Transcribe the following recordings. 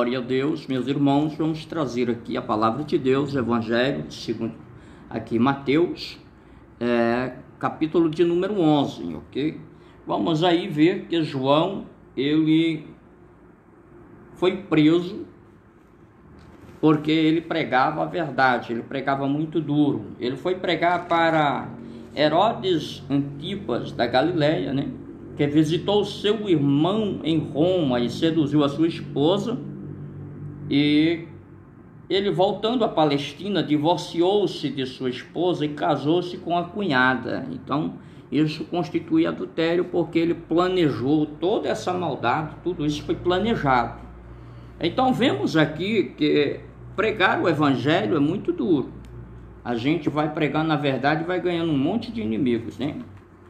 Glória a Deus, meus irmãos, vamos trazer aqui a palavra de Deus, o Evangelho, segundo aqui Mateus, capítulo de número 11, ok? Vamos aí ver que João, ele foi preso porque ele pregava a verdade, ele pregava muito duro. Ele foi pregar para Herodes Antipas da Galileia, né? Que visitou seu irmão em Roma e seduziu a sua esposa, e ele, voltando à Palestina, divorciou-se de sua esposa e casou-se com a cunhada. Então isso constitui adultério, porque ele planejou toda essa maldade, tudo isso foi planejado. Então vemos aqui que pregar o evangelho é muito duro. A gente vai pregando na verdade e vai ganhando um monte de inimigos, né?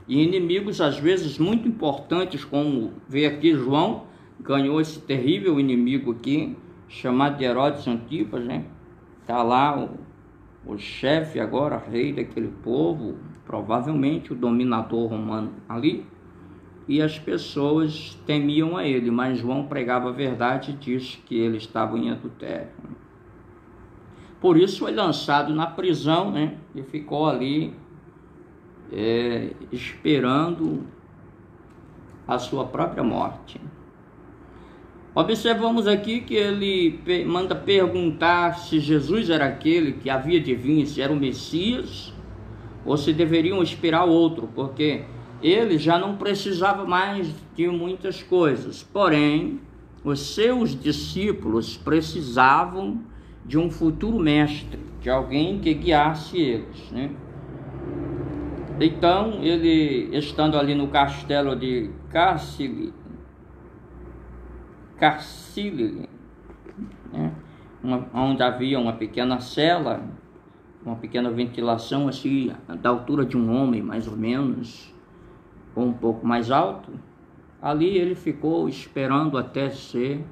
E inimigos às vezes muito importantes, como vê aqui João, ganhou esse terrível inimigo aqui, chamado de Herodes Antipas, né? Está lá o chefe agora, rei daquele povo, provavelmente o dominador romano ali, e as pessoas temiam a ele, mas João pregava a verdade e disse que ele estava em adultério. Por isso foi lançado na prisão, né? E ficou ali esperando a sua própria morte. Observamos aqui que ele manda perguntar se Jesus era aquele que havia de vir, se era o Messias, ou se deveriam esperar outro, porque ele já não precisava mais de muitas coisas. Porém, os seus discípulos precisavam de um futuro mestre, de alguém que guiasse eles, né? Então, ele, estando ali no castelo de Carcili, né, onde havia uma pequena cela, uma pequena ventilação, assim, da altura de um homem, mais ou menos, ou um pouco mais alto, ali ele ficou esperando até ser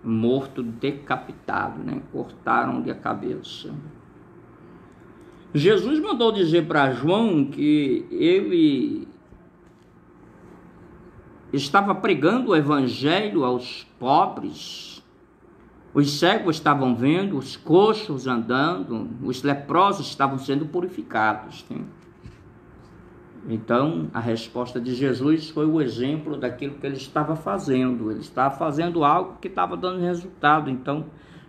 morto, decapitado, né? Cortaram-lhe a cabeça. Jesus mandou dizer para João que ele estava pregando o evangelho aos pobres, os cegos estavam vendo, os coxos andando, os leprosos estavam sendo purificados, né? Então a resposta de Jesus foi o exemplo daquilo que ele estava fazendo. Ele estava fazendo algo que estava dando resultado. Então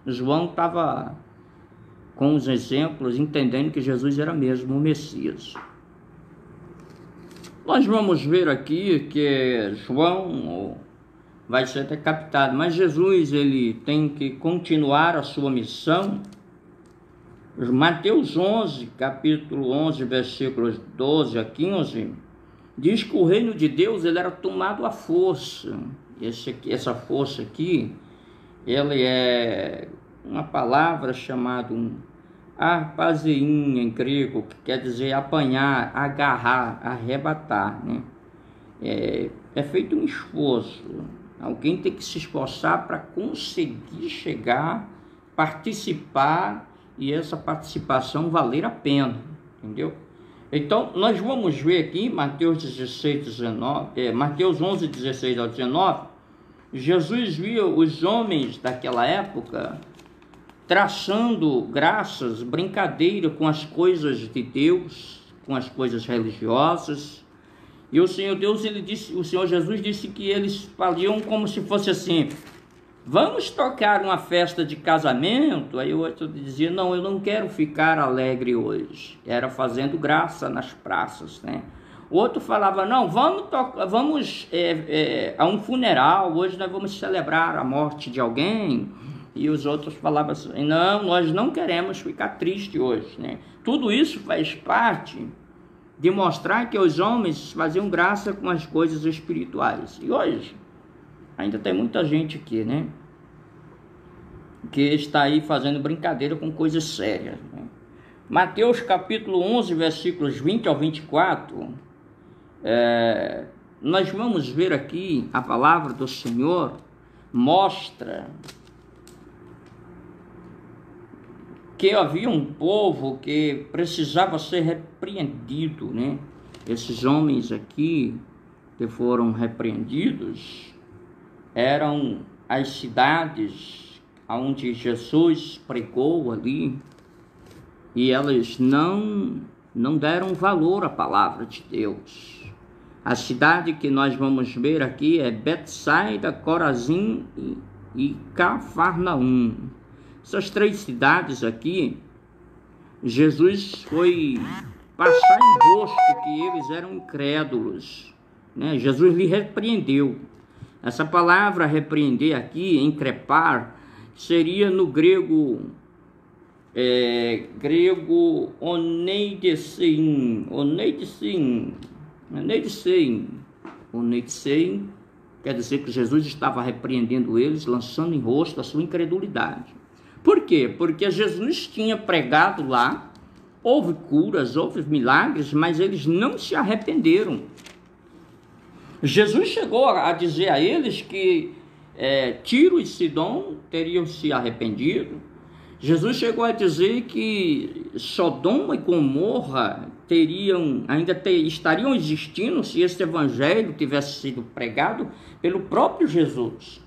João estava com os exemplos, entendendo que Jesus era mesmo o Messias. Nós vamos ver aqui que João vai ser decapitado, mas Jesus, ele tem que continuar a sua missão. Mateus 11, capítulo 11, versículos 12 a 15, diz que o reino de Deus, ele era tomado à força. Essa força aqui, ele é uma palavra chamada arpazein em grego, que quer dizer apanhar, agarrar, arrebatar, né? É feito um esforço. Alguém tem que se esforçar para conseguir chegar, participar, e essa participação valer a pena, entendeu? Então, nós vamos ver aqui, Mateus 11, 16 ao 19, Jesus viu os homens daquela época traçando graças, brincadeira com as coisas de Deus, com as coisas religiosas. E o Senhor Jesus disse que eles faliam como se fosse assim: vamos tocar uma festa de casamento? Aí o outro dizia: não, eu não quero ficar alegre hoje. Era fazendo graça nas praças, né? O outro falava: não, vamos a um funeral, hoje nós vamos celebrar a morte de alguém. E os outros falavam assim: não, nós não queremos ficar tristes hoje, né? Tudo isso faz parte de mostrar que os homens faziam graça com as coisas espirituais. E hoje ainda tem muita gente aqui, né, que está aí fazendo brincadeira com coisas sérias, né? Mateus capítulo 11, versículos 20 ao 24, nós vamos ver aqui a palavra do Senhor mostra que havia um povo que precisava ser repreendido, né? Esses homens aqui que foram repreendidos eram as cidades onde Jesus pregou ali, e elas não deram valor à palavra de Deus. A cidade que nós vamos ver aqui é Betsaida, Corazim e Cafarnaum. Essas 3 cidades aqui, Jesus foi passar em rosto que eles eram incrédulos, né? Jesus lhe repreendeu. Essa palavra repreender aqui, increpar, seria no grego oneidesein, quer dizer que Jesus estava repreendendo eles, lançando em rosto a sua incredulidade. Por quê? Porque Jesus tinha pregado lá, houve curas, houve milagres, mas eles não se arrependeram. Jesus chegou a dizer a eles que Tiro e Sidom teriam se arrependido. Jesus chegou a dizer que Sodoma e Gomorra estariam existindo se esse evangelho tivesse sido pregado pelo próprio Jesus.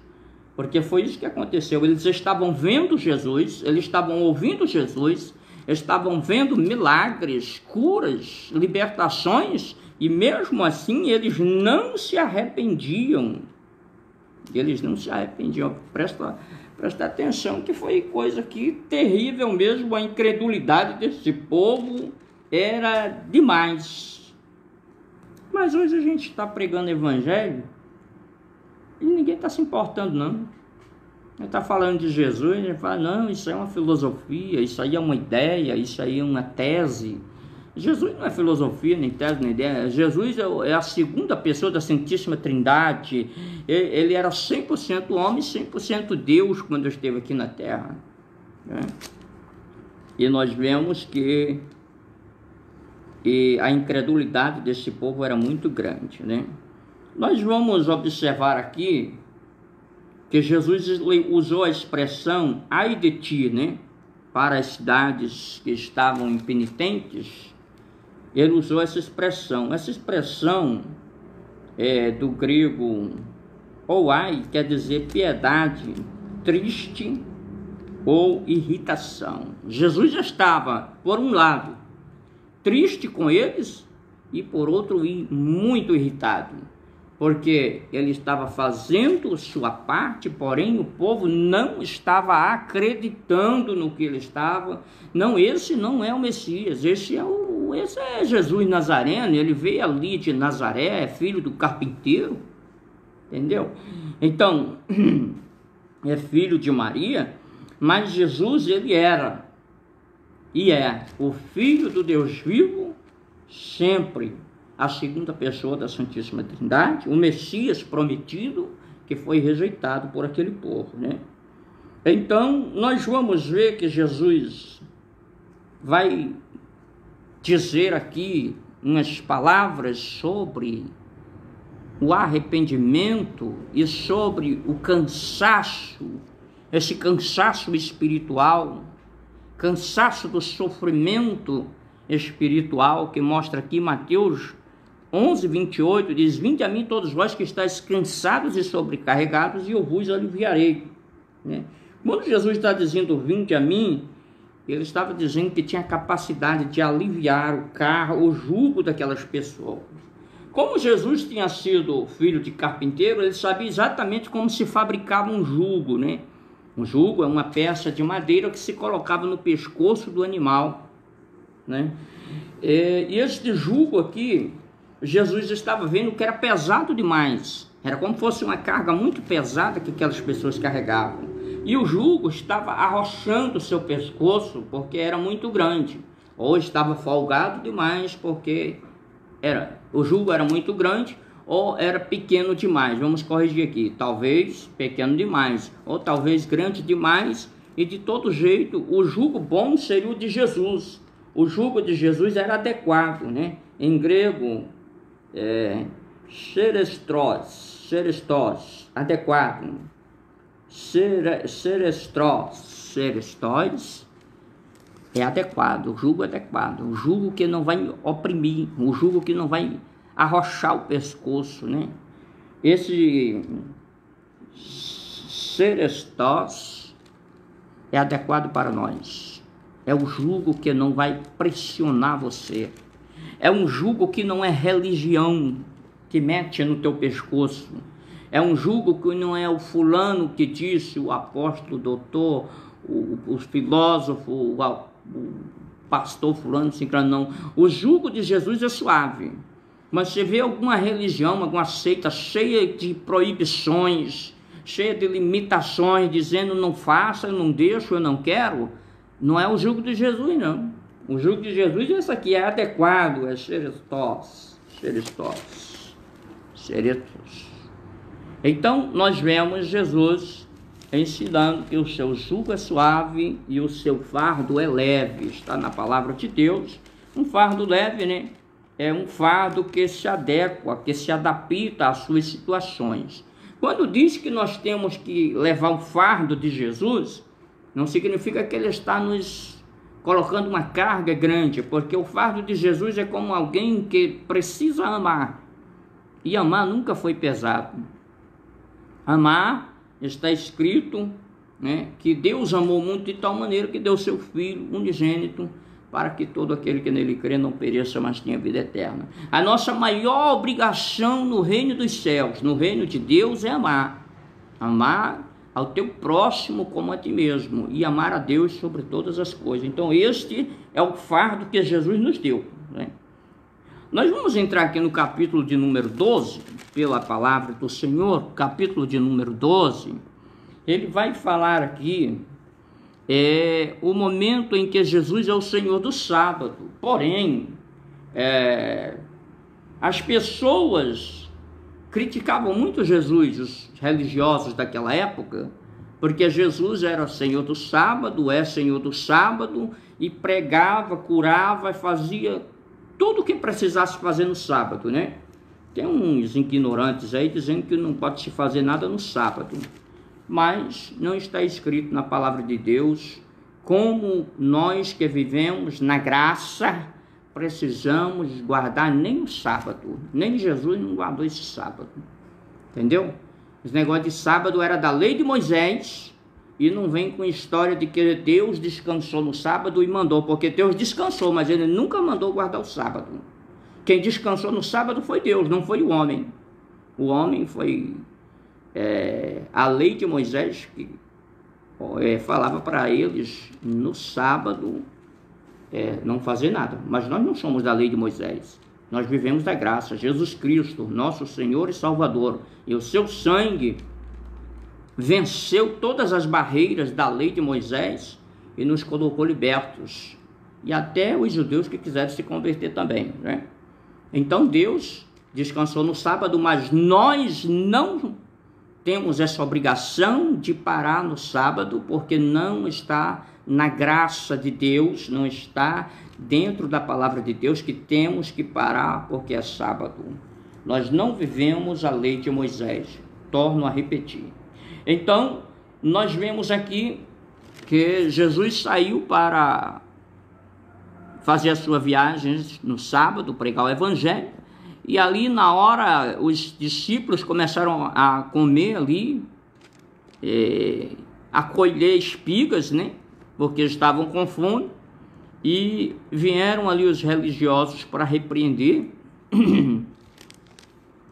Porque foi isso que aconteceu. Eles estavam vendo Jesus, eles estavam ouvindo Jesus, estavam vendo milagres, curas, libertações, e mesmo assim eles não se arrependiam. Eles não se arrependiam. Presta atenção que foi coisa que terrível mesmo. A incredulidade desse povo era demais. Mas hoje a gente está pregando evangelho e ninguém está se importando, não. Ele está falando de Jesus, ele fala, não, isso aí é uma filosofia, isso aí é uma ideia, isso aí é uma tese. Jesus não é filosofia, nem tese, nem ideia. Jesus é a segunda pessoa da Santíssima Trindade. Ele era 100% homem, 100% Deus quando esteve aqui na Terra, né? E nós vemos que a incredulidade desse povo era muito grande, né? Nós vamos observar aqui que Jesus usou a expressão ai de ti, né? Para as cidades que estavam impenitentes. Ele usou essa expressão. Essa expressão do grego ouai, quer dizer piedade, triste ou irritação. Jesus estava, por um lado, triste com eles e por outro, muito irritado, porque ele estava fazendo sua parte, porém o povo não estava acreditando no que ele estava. Não, esse não é o Messias, esse é Jesus Nazareno, ele veio ali de Nazaré, é filho do carpinteiro, entendeu? Então, é filho de Maria, mas Jesus ele era e é o Filho do Deus vivo, sempre a segunda pessoa da Santíssima Trindade, o Messias prometido, que foi rejeitado por aquele povo, né? Então, nós vamos ver que Jesus vai dizer aqui umas palavras sobre o arrependimento e sobre o cansaço, esse cansaço espiritual, cansaço do sofrimento espiritual, que mostra aqui Mateus 11:28, diz, vinde a mim todos vós que estáis cansados e sobrecarregados, e eu vos aliviarei, né? Quando Jesus está dizendo vinde a mim, ele estava dizendo que tinha capacidade de aliviar o jugo daquelas pessoas. Como Jesus tinha sido filho de carpinteiro, ele sabia exatamente como se fabricava um jugo, né? Um jugo é uma peça de madeira que se colocava no pescoço do animal, né? E este jugo aqui, Jesus estava vendo que era pesado demais. Era como se fosse uma carga muito pesada que aquelas pessoas carregavam. E o jugo estava arrochando o seu pescoço porque era muito grande. Ou estava folgado demais porque o jugo era muito grande, ou era pequeno demais. Vamos corrigir aqui. Talvez pequeno demais, ou talvez grande demais. E de todo jeito, o jugo bom seria o de Jesus. O jugo de Jesus era adequado, né? Em grego, xerestós, adequado. Xerestóis é adequado, o jugo adequado, o jugo que não vai oprimir, o jugo que não vai arrochar o pescoço, né? Esse xerestós é adequado para nós. É o jugo que não vai pressionar você. É um jugo que não é religião que mete no teu pescoço. É um jugo que não é o fulano que disse, o apóstolo, o doutor, o filósofo, o pastor fulano, ciclano, não. O jugo de Jesus é suave. Mas você vê alguma religião, alguma seita cheia de proibições, cheia de limitações, dizendo não faça, eu não deixo, eu não quero, não é o jugo de Jesus, não. O jugo de Jesus é esse aqui, é adequado, é xeristos. Então, nós vemos Jesus ensinando que o seu jugo é suave e o seu fardo é leve. Está na palavra de Deus. Um fardo leve, né? É um fardo que se adequa, que se adapta às suas situações. Quando diz que nós temos que levar o fardo de Jesus, não significa que ele está nos colocando uma carga grande, porque o fardo de Jesus é como alguém que precisa amar. E amar nunca foi pesado. Amar, está escrito, né, que Deus amou muito de tal maneira que deu seu Filho unigênito para que todo aquele que nele crê não pereça, mas tenha vida eterna. A nossa maior obrigação no reino dos céus, no reino de Deus, é amar. Amar ao teu próximo como a ti mesmo e amar a Deus sobre todas as coisas. Então este é o fardo que Jesus nos deu, né? Nós vamos entrar aqui no capítulo de número 12, pela palavra do Senhor, capítulo de número 12, ele vai falar aqui o momento em que Jesus é o Senhor do sábado. Porém, as pessoas criticavam muito Jesus, os religiosos daquela época, porque Jesus era Senhor do sábado, é Senhor do sábado, e pregava, curava e fazia tudo o que precisasse fazer no sábado, né? Tem uns ignorantes aí dizendo que não pode se fazer nada no sábado, mas não está escrito na palavra de Deus como nós que vivemos na graça precisamos guardar nem o sábado. Nem Jesus não guardou esse sábado, entendeu? Esse negócio de sábado era da lei de Moisés, e não vem com história de que Deus descansou no sábado e mandou, porque Deus descansou, mas ele nunca mandou guardar o sábado. Quem descansou no sábado foi Deus, não foi o homem. O homem foi a lei de Moisés que falava para eles no sábado não fazer nada. Mas nós não somos da lei de Moisés, nós vivemos da graça. Jesus Cristo, nosso Senhor e Salvador, e o seu sangue venceu todas as barreiras da lei de Moisés e nos colocou libertos, e até os judeus que quiserem se converter também, né? Então Deus descansou no sábado, mas nós não temos essa obrigação de parar no sábado, porque não está na graça de Deus, não está dentro da palavra de Deus que temos que parar porque é sábado. Nós não vivemos a lei de Moisés, torno a repetir. Então, nós vemos aqui que Jesus saiu para fazer a sua viagem no sábado, pregar o evangelho, e ali na hora os discípulos começaram a comer ali, a colher espigas, né? Porque estavam com fome, e vieram ali os religiosos para repreender.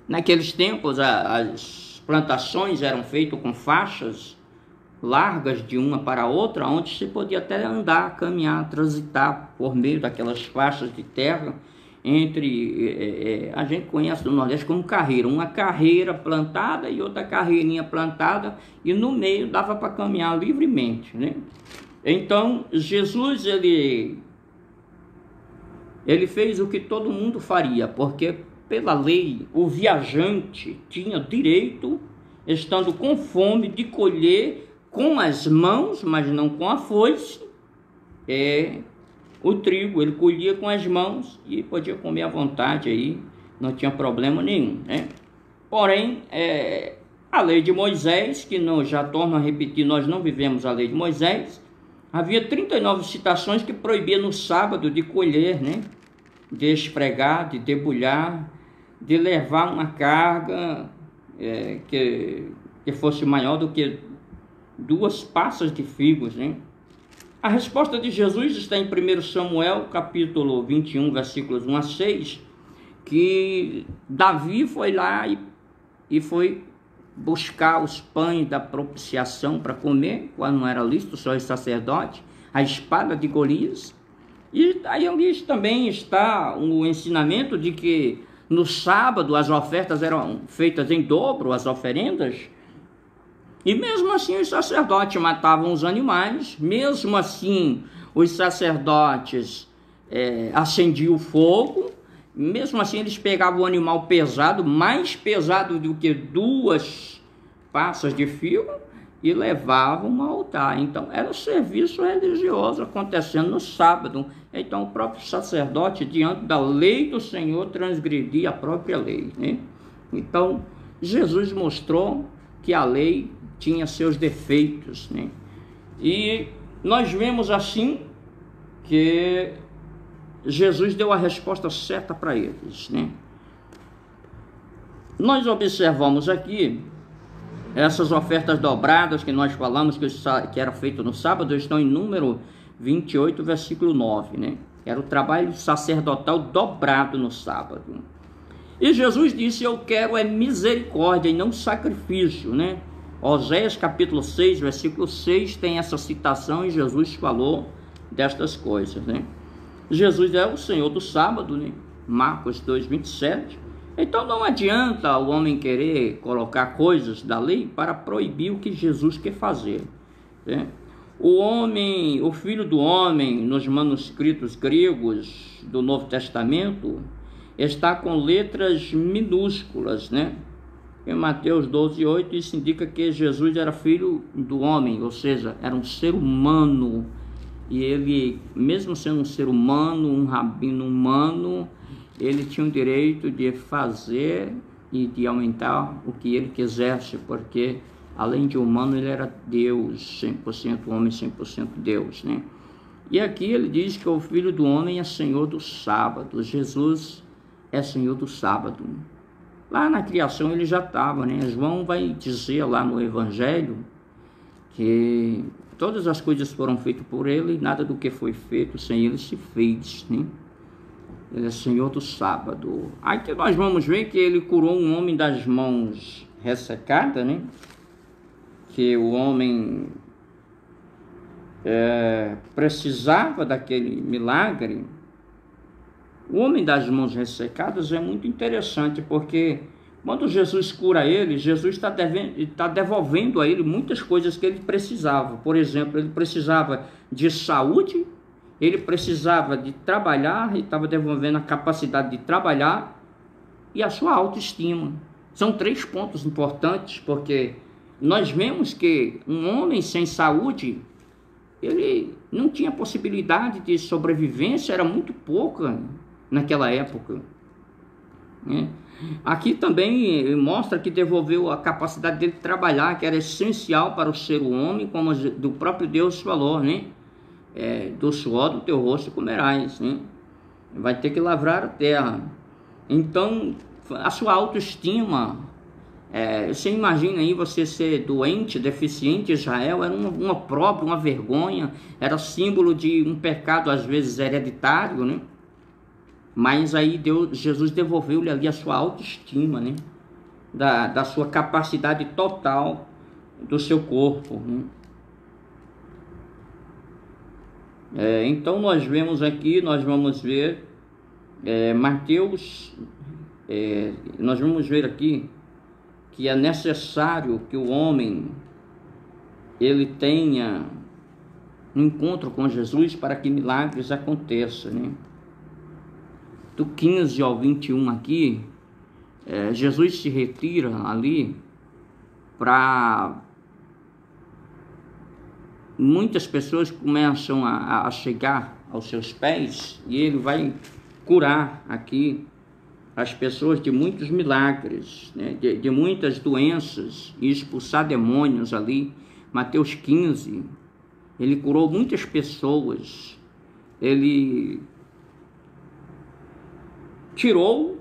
Naqueles tempos as plantações eram feitas com faixas largas de uma para a outra, onde se podia até andar, caminhar, transitar por meio daquelas faixas de terra entre, a gente conhece no Nordeste como carreira, uma carreira plantada e outra carreirinha plantada, e no meio dava para caminhar livremente, né? Então Jesus ele fez o que todo mundo faria, porque pela lei o viajante tinha direito, estando com fome, de colher com as mãos, mas não com a foice, o trigo. Ele colhia com as mãos e podia comer à vontade aí, não tinha problema nenhum, né? Porém, a lei de Moisés, que não, já torno a repetir, nós não vivemos a lei de Moisés. Havia 39 citações que proibiam no sábado de colher, né? De esfregar, de debulhar, de levar uma carga que fosse maior do que 2 passas de figos, né? A resposta de Jesus está em 1 Samuel, capítulo 21, versículos 1 a 6, que Davi foi lá e foi buscar os pães da propiciação para comer, quando não era lícito, só os sacerdotes, a espada de Golias. E aí ali também está o ensinamento de que no sábado as ofertas eram feitas em dobro, as oferendas, e mesmo assim os sacerdotes matavam os animais, mesmo assim os sacerdotes acendiam o fogo, mesmo assim eles pegavam o animal pesado, mais pesado do que 2 passas de fio, e levavam ao altar. Então era um serviço religioso acontecendo no sábado. Então o próprio sacerdote, diante da lei do Senhor, transgredia a própria lei, né? Então Jesus mostrou que a lei tinha seus defeitos, né? E nós vemos assim que Jesus deu a resposta certa para eles, né? Nós observamos aqui essas ofertas dobradas que nós falamos que era feito no sábado, estão em Número 28, versículo 9, né? Era o trabalho sacerdotal dobrado no sábado. E Jesus disse: eu quero misericórdia e não sacrifício, né? Oséias capítulo 6, versículo 6 tem essa citação, e Jesus falou destas coisas, né? Jesus é o Senhor do sábado, né? Marcos 2, 27. Então não adianta o homem querer colocar coisas da lei para proibir o que Jesus quer fazer, né? O Filho do Homem, nos manuscritos gregos do Novo Testamento, está com letras minúsculas, né? Em Mateus 12, 8, isso indica que Jesus era filho do homem, ou seja, era um ser humano. E ele, mesmo sendo um ser humano, um rabino humano, ele tinha o direito de fazer e de aumentar o que ele quisesse, porque além de humano, ele era Deus, 100% homem, 100% Deus, né? E aqui ele diz que o Filho do Homem é Senhor do sábado. Jesus é Senhor do sábado. Lá na criação ele já estava, né? João vai dizer lá no Evangelho que todas as coisas foram feitas por ele, e nada do que foi feito sem ele se fez, né? Ele é Senhor do sábado. Aí que nós vamos ver que ele curou um homem das mãos ressecadas, né? Que o homem precisava daquele milagre. O homem das mãos ressecadas é muito interessante, porque quando Jesus cura ele, Jesus está devolvendo a ele muitas coisas que ele precisava. Por exemplo, ele precisava de saúde, ele precisava de trabalhar, e estava devolvendo a capacidade de trabalhar e a sua autoestima. São 3 pontos importantes, porque nós vemos que um homem sem saúde, ele não tinha possibilidade de sobrevivência, era muito pouca naquela época, né? Aqui também mostra que devolveu a capacidade dele de trabalhar, que era essencial para o ser homem, como do próprio Deus falou, né? Do suor do teu rosto comerás, né? Vai ter que lavrar a terra. Então, a sua autoestima, você imagina aí você ser doente, deficiente. Israel era uma opróbrio, uma vergonha, era símbolo de um pecado às vezes hereditário, né? Mas aí Jesus devolveu-lhe ali a sua autoestima, né? Da sua capacidade total do seu corpo, né? Então nós vemos aqui, nós vamos ver Mateus, nós vamos ver aqui que é necessário que o homem ele tenha um encontro com Jesus para que milagres aconteçam, né? Do 15 ao 21 aqui, Jesus se retira ali para... Muitas pessoas começam a chegar aos seus pés, e ele vai curar aqui as pessoas de muitos milagres, né? de muitas doenças, e expulsar demônios ali. Mateus 15, ele curou muitas pessoas, ele tirou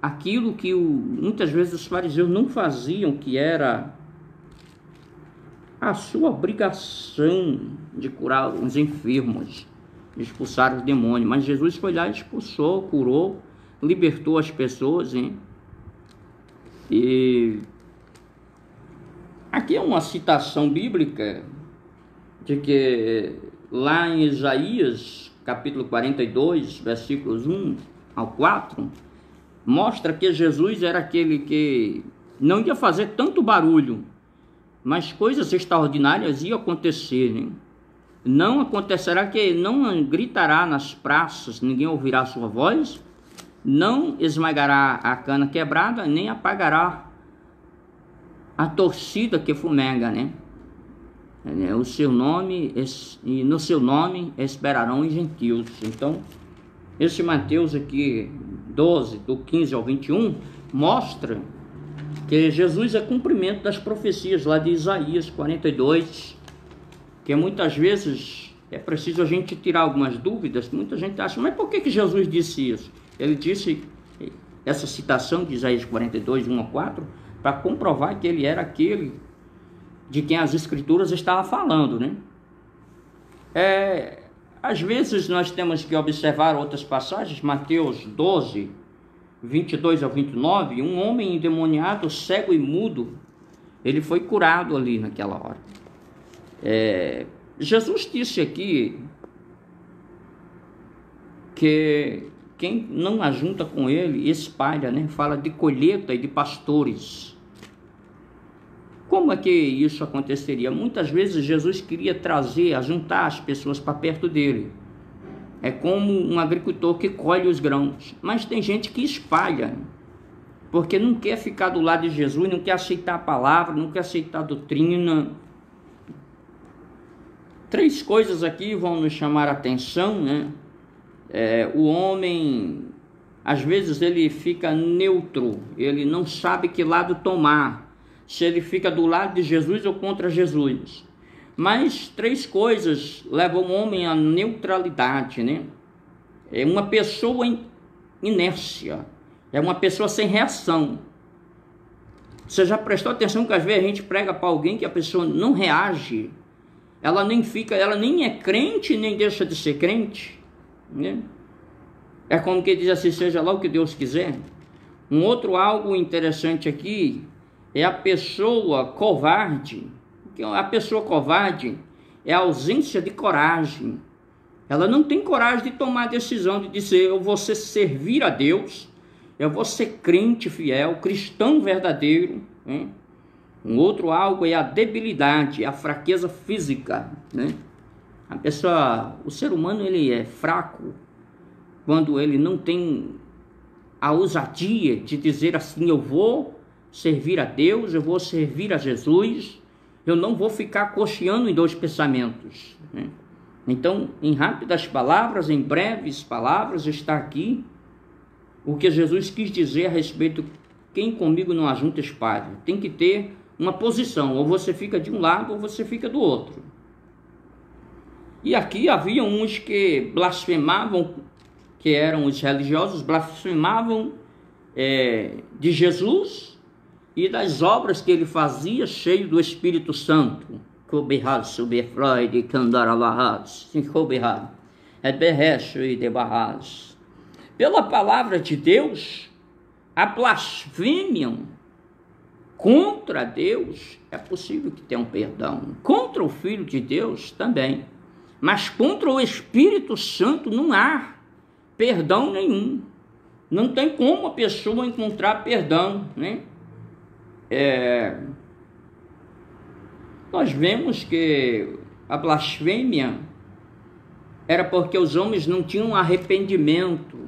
aquilo que muitas vezes os fariseus não faziam, que era a sua obrigação de curar os enfermos, de expulsar os demônios. Mas Jesus foi lá, expulsou, curou, libertou as pessoas, hein? E aqui é uma citação bíblica de que lá em Isaías, capítulo 42, versículos 1 ao 4, mostra que Jesus era aquele que não ia fazer tanto barulho, mas coisas extraordinárias iam acontecer, né? Não acontecerá que não gritará nas praças, ninguém ouvirá sua voz, não esmagará a cana quebrada, nem apagará a torcida que fumega, né? O seu nome, e no seu nome esperarão os gentios. Então, esse Mateus aqui, 12, do 15 ao 21, mostra que Jesus é cumprimento das profecias lá de Isaías 42, que muitas vezes é preciso a gente tirar algumas dúvidas. Muita gente acha, mas por que Jesus disse isso? Ele disse essa citação de Isaías 42, 1 a 4, para comprovar que ele era aquele de quem as Escrituras estavam falando, né? Às vezes nós temos que observar outras passagens. Mateus 12, 22 ao 29, um homem endemoniado, cego e mudo, ele foi curado ali naquela hora. Jesus disse aqui que quem não ajunta com ele espalha, né? Fala de colheita e de pastores. Como é que isso aconteceria? Muitas vezes Jesus queria trazer, ajuntar as pessoas para perto dele. É como um agricultor que colhe os grãos. Mas tem gente que espalha, porque não quer ficar do lado de Jesus, não quer aceitar a palavra, não quer aceitar a doutrina. 3 coisas aqui vão nos chamar a atenção, né? O homem, às vezes ele fica neutro, ele não sabe que lado tomar, se ele fica do lado de Jesus ou contra Jesus. Mas 3 coisas levam o homem à neutralidade, né? É uma pessoa em inércia, é uma pessoa sem reação. Você já prestou atenção que às vezes a gente prega para alguém que a pessoa não reage, ela nem é crente, nem deixa de ser crente, né? É como que diz assim, seja lá o que Deus quiser. Um outro algo interessante aqui é a pessoa covarde. A pessoa covarde é a ausência de coragem. Ela não tem coragem de tomar a decisão de dizer, eu vou servir a Deus, eu vou ser crente fiel, cristão verdadeiro, né? Um outro algo é a debilidade, a fraqueza física, né? A pessoa, o ser humano, ele é fraco quando ele não tem a ousadia de dizer assim, eu vou servir a Deus, eu vou servir a Jesus, eu não vou ficar cocheando em 2 pensamentos, né? Então, em rápidas palavras, em breves palavras, está aqui o que Jesus quis dizer a respeito de quem comigo não ajunta espalha. Tem que ter uma posição, ou você fica de um lado ou você fica do outro. E aqui havia uns que blasfemavam, que eram os religiosos, blasfemavam de Jesus e das obras que ele fazia, cheio do Espírito Santo. Pela palavra de Deus, a blasfêmia contra Deus é possível que tenha um perdão. Contra o Filho de Deus também. Mas contra o Espírito Santo não há perdão nenhum. Não tem como a pessoa encontrar perdão, né? Nós vemos que a blasfêmia era porque os homens não tinham arrependimento.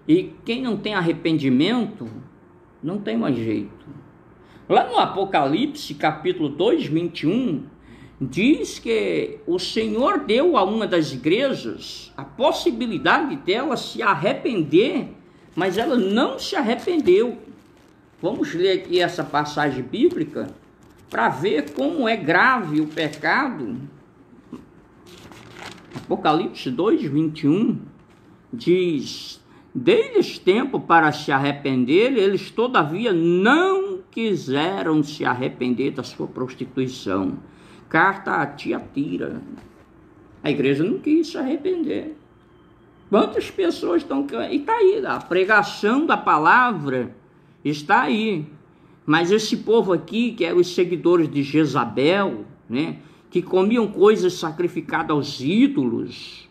E quem não tem arrependimento, não tem mais jeito. Lá no Apocalipse, capítulo 2, 21, diz que o Senhor deu a uma das igrejas a possibilidade dela se arrepender, mas ela não se arrependeu. Vamos ler aqui essa passagem bíblica para ver como é grave o pecado. Apocalipse 2, 21 diz: dei-lhes tempo para se arrepender, eles todavia não quiseram se arrepender da sua prostituição. carta a Tiatira. A igreja não quis se arrepender. Quantas pessoas estão... E está aí, a pregação da palavra está aí. Mas esse povo aqui, que eram os seguidores de Jezabel, né, que comiam coisas sacrificadas aos ídolos,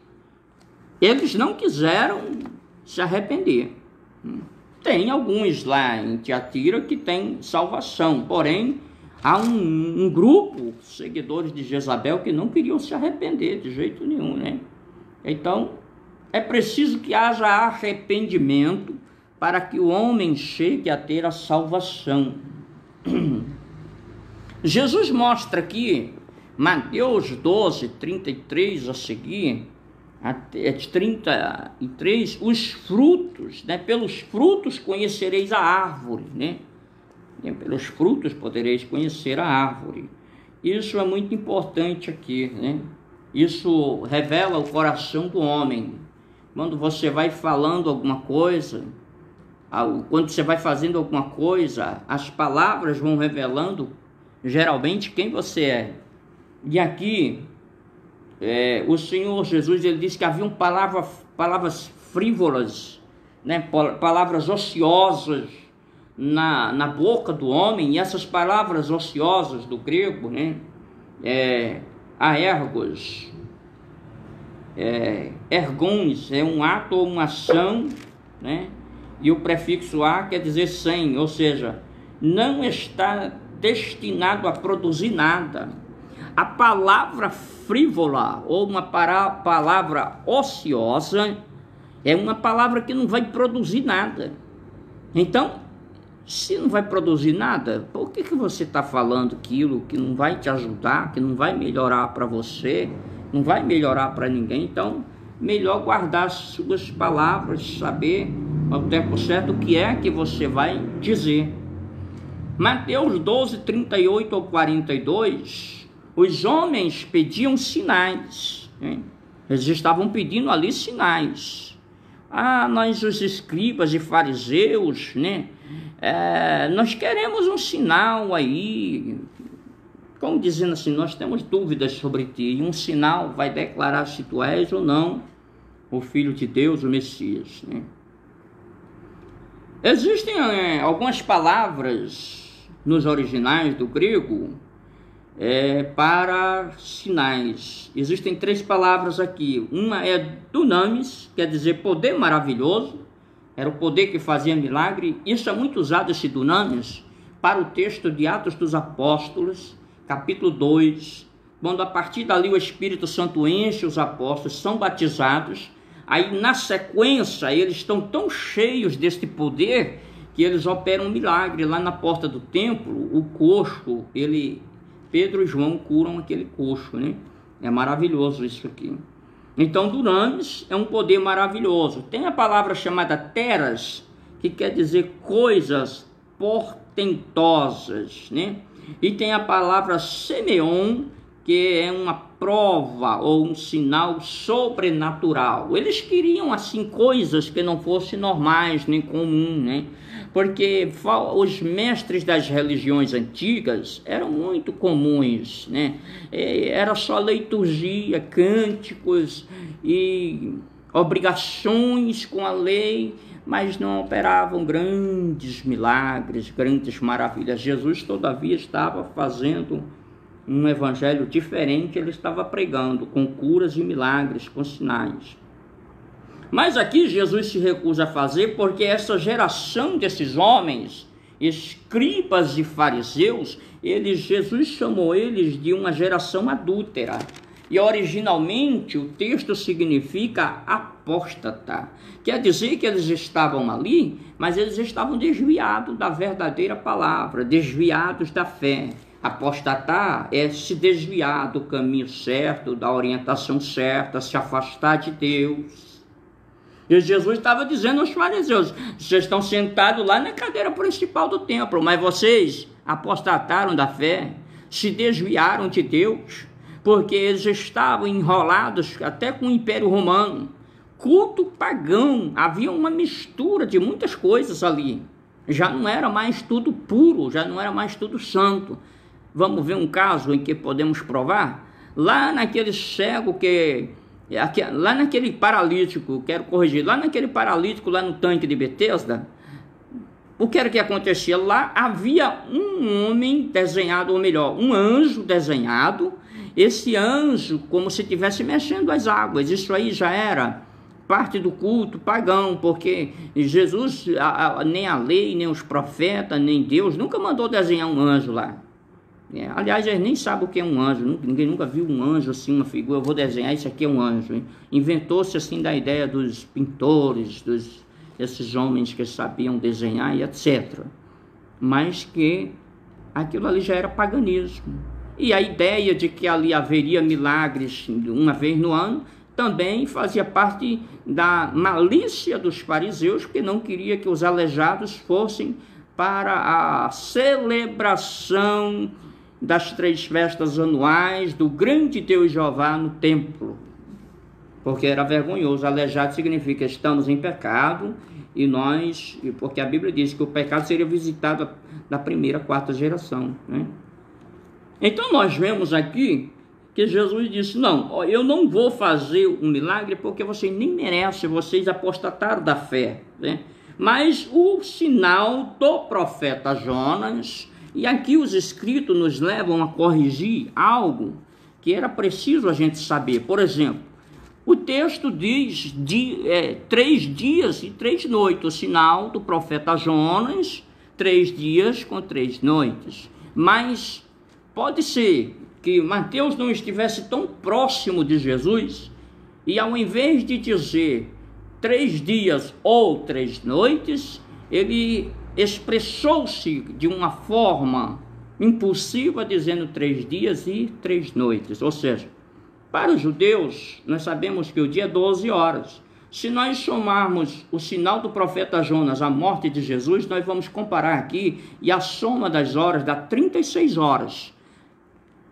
eles não quiseram se arrepender. Tem alguns lá em Tiatira que tem salvação, porém há um grupo, seguidores de Jezabel, que não queriam se arrepender de jeito nenhum, né? Então, é preciso que haja arrependimento para que o homem chegue a ter a salvação. Jesus mostra aqui, Mateus 12, 33 a seguir, até 33, os frutos, né? Pelos frutos conhecereis a árvore, né? E pelos frutos podereis conhecer a árvore. Isso é muito importante aqui, né? Isso revela o coração do homem. Quando você vai falando alguma coisa, quando você vai fazendo alguma coisa, as palavras vão revelando geralmente quem você é. E aqui, o Senhor Jesus, ele disse que haviam palavras frívolas, né? Palavras ociosas na boca do homem. E essas palavras ociosas do grego, né? Aergos, ergons, é um ato ou uma ação, né? E o prefixo a quer dizer sem, ou seja, não está destinado a produzir nada. A palavra frívola ou uma palavra ociosa é uma palavra que não vai produzir nada. Então, se não vai produzir nada, por que você está falando aquilo que não vai te ajudar, que não vai melhorar para você, não vai melhorar para ninguém? Então, melhor guardar as suas palavras, saber ao tempo certo o que é que você vai dizer. Mateus 12, 38 ao 42, os homens pediam sinais, né? Eles estavam pedindo ali sinais. Nós os escribas e fariseus, né? Nós queremos um sinal aí, como dizendo assim, nós temos dúvidas sobre ti, e um sinal vai declarar se tu és ou não o Filho de Deus, o Messias, né? Existem algumas palavras nos originais do grego para sinais. Existem 3 palavras aqui. Uma é dunamis, quer dizer poder maravilhoso, era o poder que fazia milagre. Isso é muito usado, esse dunamis, para o texto de Atos dos Apóstolos, capítulo 2, quando a partir dali o Espírito Santo enche os apóstolos, são batizados. Aí na sequência eles estão tão cheios deste poder que eles operam um milagre lá na porta do templo. O coxo, Pedro e João curam aquele coxo, né? É maravilhoso isso aqui. Então dunamis é um poder maravilhoso. Tem a palavra chamada teras, que quer dizer coisas portentosas, né? E tem a palavra semeon, que é uma prova ou um sinal sobrenatural. Eles queriam assim coisas que não fossem normais nem comuns, né? Porque os mestres das religiões antigas eram muito comuns, né? Era só liturgia, cânticos e obrigações com a lei, mas não operavam grandes milagres, grandes maravilhas. Jesus, todavia, estava fazendo um evangelho diferente, ele estava pregando com curas e milagres, com sinais. Mas aqui Jesus se recusa a fazer, porque essa geração desses homens, escribas e fariseus, Jesus chamou eles de uma geração adúltera. E originalmente o texto significa apóstata. Quer dizer que eles estavam ali, mas eles estavam desviados da verdadeira palavra, desviados da fé. Apostatar é se desviar do caminho certo, da orientação certa, se afastar de Deus. E Jesus estava dizendo aos fariseus: vocês estão sentados lá na cadeira principal do templo, mas vocês apostataram da fé, se desviaram de Deus, porque eles estavam enrolados até com o Império Romano, culto pagão, havia uma mistura de muitas coisas ali, já não era mais tudo puro, já não era mais tudo santo. Vamos ver um caso em que podemos provar? Lá naquele cego lá naquele paralítico, quero corrigir, lá naquele paralítico lá no tanque de Betesda, o que era que acontecia? Lá havia um homem desenhado, ou melhor, um anjo desenhado. Esse anjo como se estivesse mexendo as águas. Isso aí já era parte do culto pagão, porque Jesus, nem a lei, nem os profetas, nem Deus, nunca mandou desenhar um anjo lá. Aliás, eles nem sabem o que é um anjo, ninguém nunca viu um anjo assim, uma figura, eu vou desenhar, isso aqui é um anjo. Inventou-se assim da ideia dos pintores, desses homens que sabiam desenhar e etc. Mas que aquilo ali já era paganismo. E a ideia de que ali haveria milagres uma vez no ano também fazia parte da malícia dos fariseus, que não queria que os aleijados fossem para a celebração das 3 festas anuais do grande Deus Jeová no templo, porque era vergonhoso. Aleijado significa estamos em pecado, porque a Bíblia diz que o pecado seria visitado da 3ª, 4ª geração, né? Então nós vemos aqui que Jesus disse, não, eu não vou fazer um milagre porque vocês nem merecem, vocês apostataram da fé, né? Mas o sinal do profeta Jonas, e aqui os escritos nos levam a corrigir algo que era preciso a gente saber. Por exemplo, o texto diz 3 dias e 3 noites, o sinal do profeta Jonas, 3 dias com 3 noites. Mas pode ser que Mateus não estivesse tão próximo de Jesus, e ao invés de dizer 3 dias ou 3 noites, ele expressou-se de uma forma impulsiva, dizendo 3 dias e 3 noites. Ou seja, para os judeus, nós sabemos que o dia é 12 horas. Se nós somarmos o sinal do profeta Jonas à morte de Jesus, nós vamos comparar aqui, e a soma das horas dá 36 horas.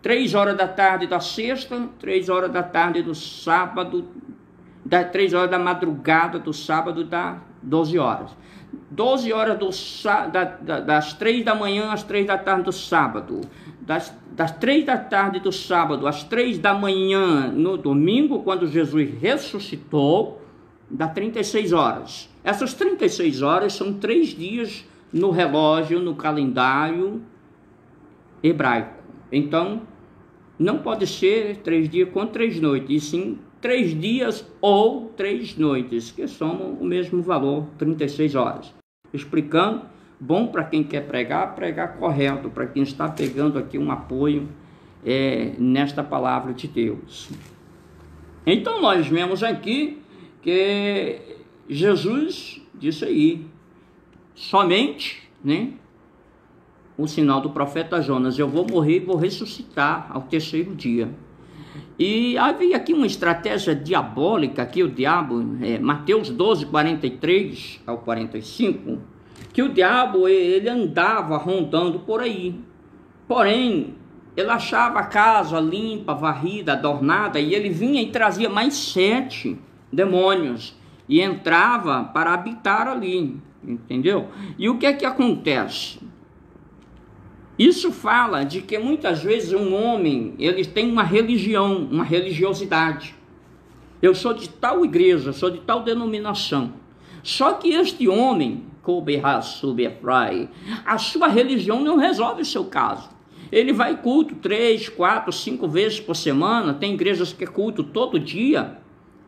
3 horas da tarde da sexta, 3 horas da tarde do sábado, 3 horas da madrugada do sábado dá 12 horas. 12 horas das 3 da manhã às 3 da tarde do sábado. Das 3 da tarde do sábado às 3 da manhã no domingo, quando Jesus ressuscitou, dá 36 horas. Essas 36 horas são 3 dias no relógio, no calendário hebraico. Então, não pode ser 3 dias com 3 noites, e sim 3 dias ou 3 noites, que somam o mesmo valor, 36 horas. Explicando, bom para quem quer pregar correto, para quem está pegando aqui um apoio nesta palavra de Deus. Então nós vemos aqui que Jesus disse aí, somente, né, o sinal do profeta Jonas, eu vou morrer e vou ressuscitar ao 3º dia. E havia aqui uma estratégia diabólica, que o diabo, Mateus 12, 43 ao 45, que o diabo ele andava rondando por aí. Porém, ele achava a casa limpa, varrida, adornada, e ele vinha e trazia mais 7 demônios, e entrava para habitar ali, entendeu? E o que é que acontece? Isso fala de que muitas vezes um homem, ele tem uma religião, uma religiosidade. Eu sou de tal igreja, sou de tal denominação. Só que este homem, a sua religião não resolve o seu caso. Ele vai culto 3, 4, 5 vezes por semana. Tem igrejas que é culto todo dia.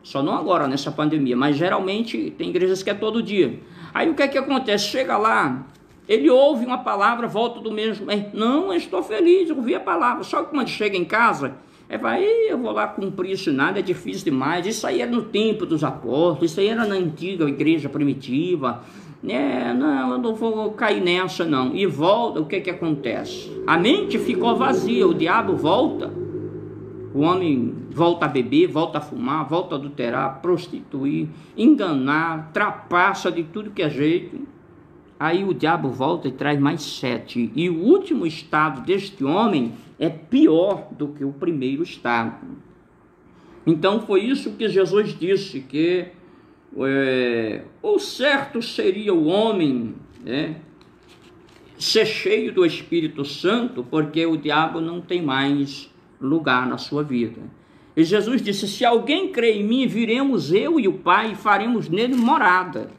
Só não agora nessa pandemia, mas geralmente tem igrejas que é todo dia. Aí o que é que acontece? Chega lá, ele ouve uma palavra, volta do mesmo. Não, eu estou feliz, eu ouvi a palavra. Só que quando chega em casa, eu vou lá cumprir isso, nada, é difícil demais. Isso aí era no tempo dos apóstolos, isso aí era na antiga igreja primitiva. Não, eu não vou cair nessa não. E volta, o que que acontece? A mente ficou vazia, o diabo volta. O homem volta a beber, volta a fumar, volta a adulterar, prostituir, enganar, trapaça de tudo que é jeito. Aí o diabo volta e traz mais 7. E o último estado deste homem é pior do que o primeiro estado. Então foi isso que Jesus disse, que o certo seria o homem ser cheio do Espírito Santo, porque o diabo não tem mais lugar na sua vida. E Jesus disse: se alguém crê em mim, viremos eu e o Pai e faremos nele morada.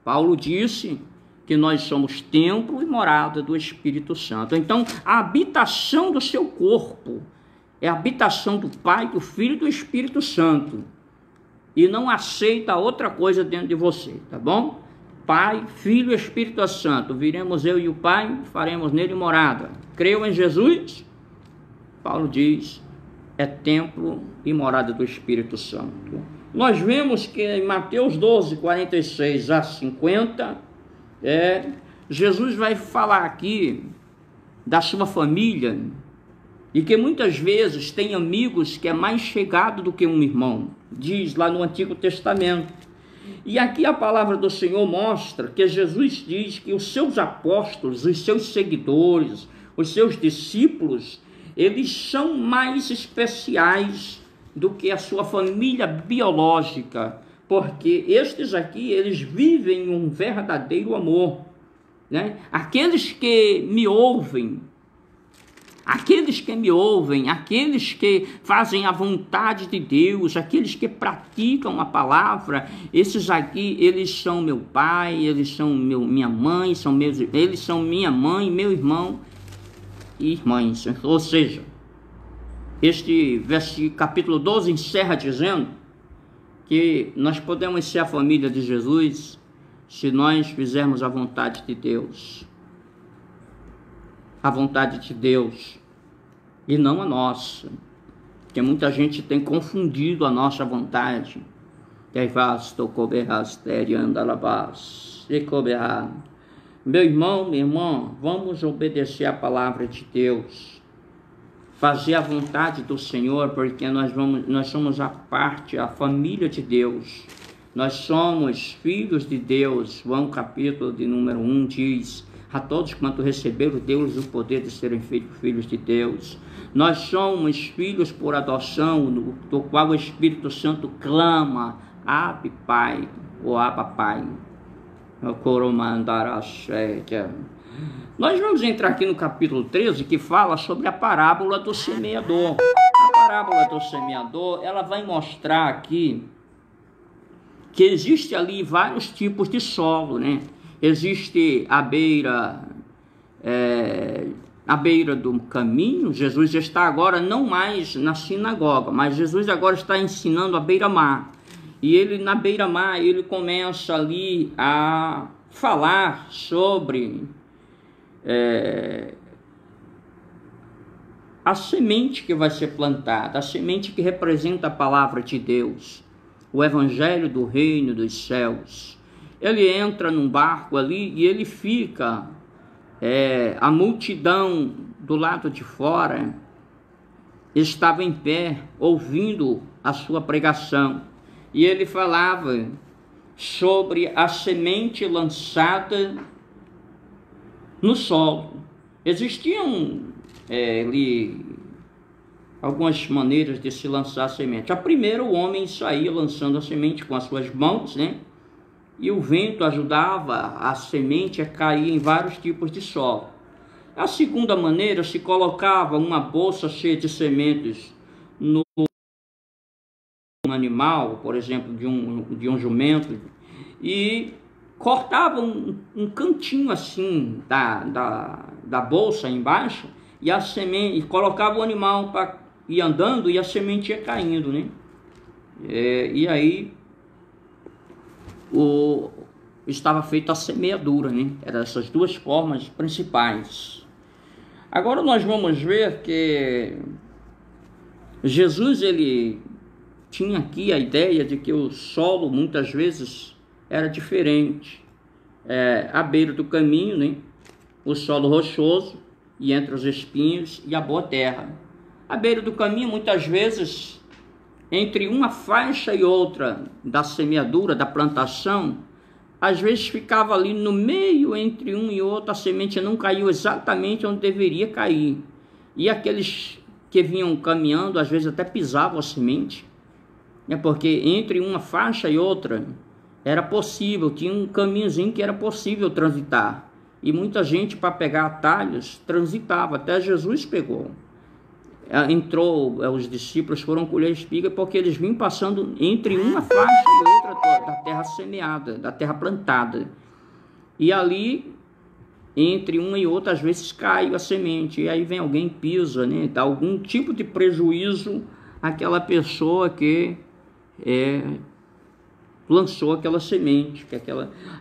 Paulo disse que nós somos templo e morada do Espírito Santo. Então, a habitação do seu corpo é a habitação do Pai, do Filho e do Espírito Santo. E não aceita outra coisa dentro de você, tá bom? Pai, Filho e Espírito Santo. Viremos eu e o Pai, faremos nele morada. Creu em Jesus? Paulo diz, é templo e morada do Espírito Santo. Nós vemos que em Mateus 12, 46 a 50, Jesus vai falar aqui da sua família, e que muitas vezes tem amigos que é mais chegado do que um irmão, diz lá no Antigo Testamento. E aqui a palavra do Senhor mostra que Jesus diz que os seus apóstolos, os seus seguidores, os seus discípulos, eles são mais especiais do que a sua família biológica, porque estes aqui, eles vivem um verdadeiro amor, né? Aqueles que me ouvem, aqueles que fazem a vontade de Deus, aqueles que praticam a palavra, esses aqui, eles são meu pai, eles são minha mãe, eles são minha mãe, meu irmão e irmãs. Ou seja, este capítulo 12 encerra dizendo que nós podemos ser a família de Jesus se nós fizermos a vontade de Deus. A vontade de Deus e não a nossa, porque muita gente tem confundido a nossa vontade. Meu irmão, minha irmã, vamos obedecer a palavra de Deus, fazer a vontade do Senhor, porque nós somos a parte, a família de Deus, nós somos filhos de Deus. João capítulo de número 1 diz: a todos quanto receberam Deus o poder de serem feitos filhos de Deus. Nós somos filhos por adoção, do qual o Espírito Santo clama, Abba Pai, ou Abba Pai. Nós vamos entrar aqui no capítulo 13, que fala sobre a parábola do semeador. A parábola do semeador, ela vai mostrar aqui que existe ali vários tipos de solo, né? Existe a beira do caminho. Jesus já está agora não mais na sinagoga, mas Jesus agora está ensinando à beira-mar. E ele, na beira-mar, ele começa ali a falar sobre a semente que vai ser plantada, a semente que representa a palavra de Deus, o evangelho do reino dos céus. Ele entra num barco ali e ele fica, a multidão do lado de fora estava em pé, ouvindo a sua pregação. E ele falava sobre a semente lançada no solo. Existiam ali algumas maneiras de se lançar a semente. A primeira, o homem saía lançando a semente com as suas mãos, né? E o vento ajudava a semente a cair em vários tipos de solo. A segunda maneira, se colocava uma bolsa cheia de sementes no animal, por exemplo, de um jumento, e cortava um cantinho assim da bolsa embaixo, e a semente, e colocava o animal para ir andando, e a semente ia caindo, né? E aí estava feita a semeadura, né? Eram essas duas formas principais. Agora nós vamos ver que Jesus, ele tinha aqui a ideia de que o solo muitas vezes era diferente. À beira do caminho, né? O solo rochoso, e entre os espinhos, e a boa terra. À beira do caminho, muitas vezes, entre uma faixa e outra da semeadura, da plantação, às vezes ficava ali no meio, entre um e outro, a semente não caiu exatamente onde deveria cair. E aqueles que vinham caminhando, às vezes até pisavam a semente, porque entre uma faixa e outra era possível, tinha um caminhozinho que era possível transitar. e muita gente, para pegar atalhos, transitava, até Jesus pegou. Entrou, os discípulos foram colher espiga porque eles vinham passando entre uma faixa e outra da terra semeada, da terra plantada. E ali, entre uma e outra, às vezes cai a semente, e aí vem alguém, pisa, né? Dá algum tipo de prejuízo àquela pessoa que lançou aquela semente,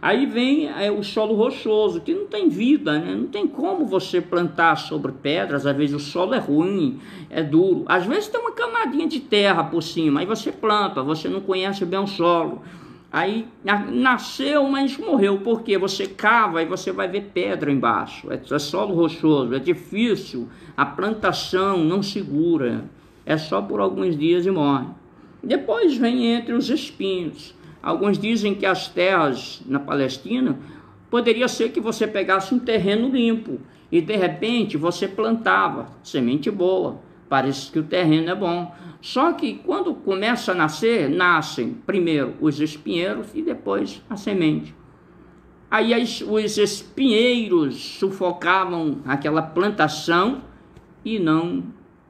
aí vem o solo rochoso, que não tem vida, né? Não tem como você plantar sobre pedras. Às vezes o solo é ruim, é duro, às vezes tem uma camadinha de terra por cima, aí você planta, você não conhece bem o solo, aí nasceu, mas morreu, porque você cava e você vai ver pedra embaixo, é solo rochoso, é difícil, a plantação não segura, é só por alguns dias e morre. Depois vem entre os espinhos. Alguns dizem que as terras na Palestina, poderia ser que você pegasse um terreno limpo e de repente você plantava semente boa, parece que o terreno é bom. Só que quando começa a nascer, nascem primeiro os espinheiros e depois a semente. Aí os espinheiros sufocavam aquela plantação e não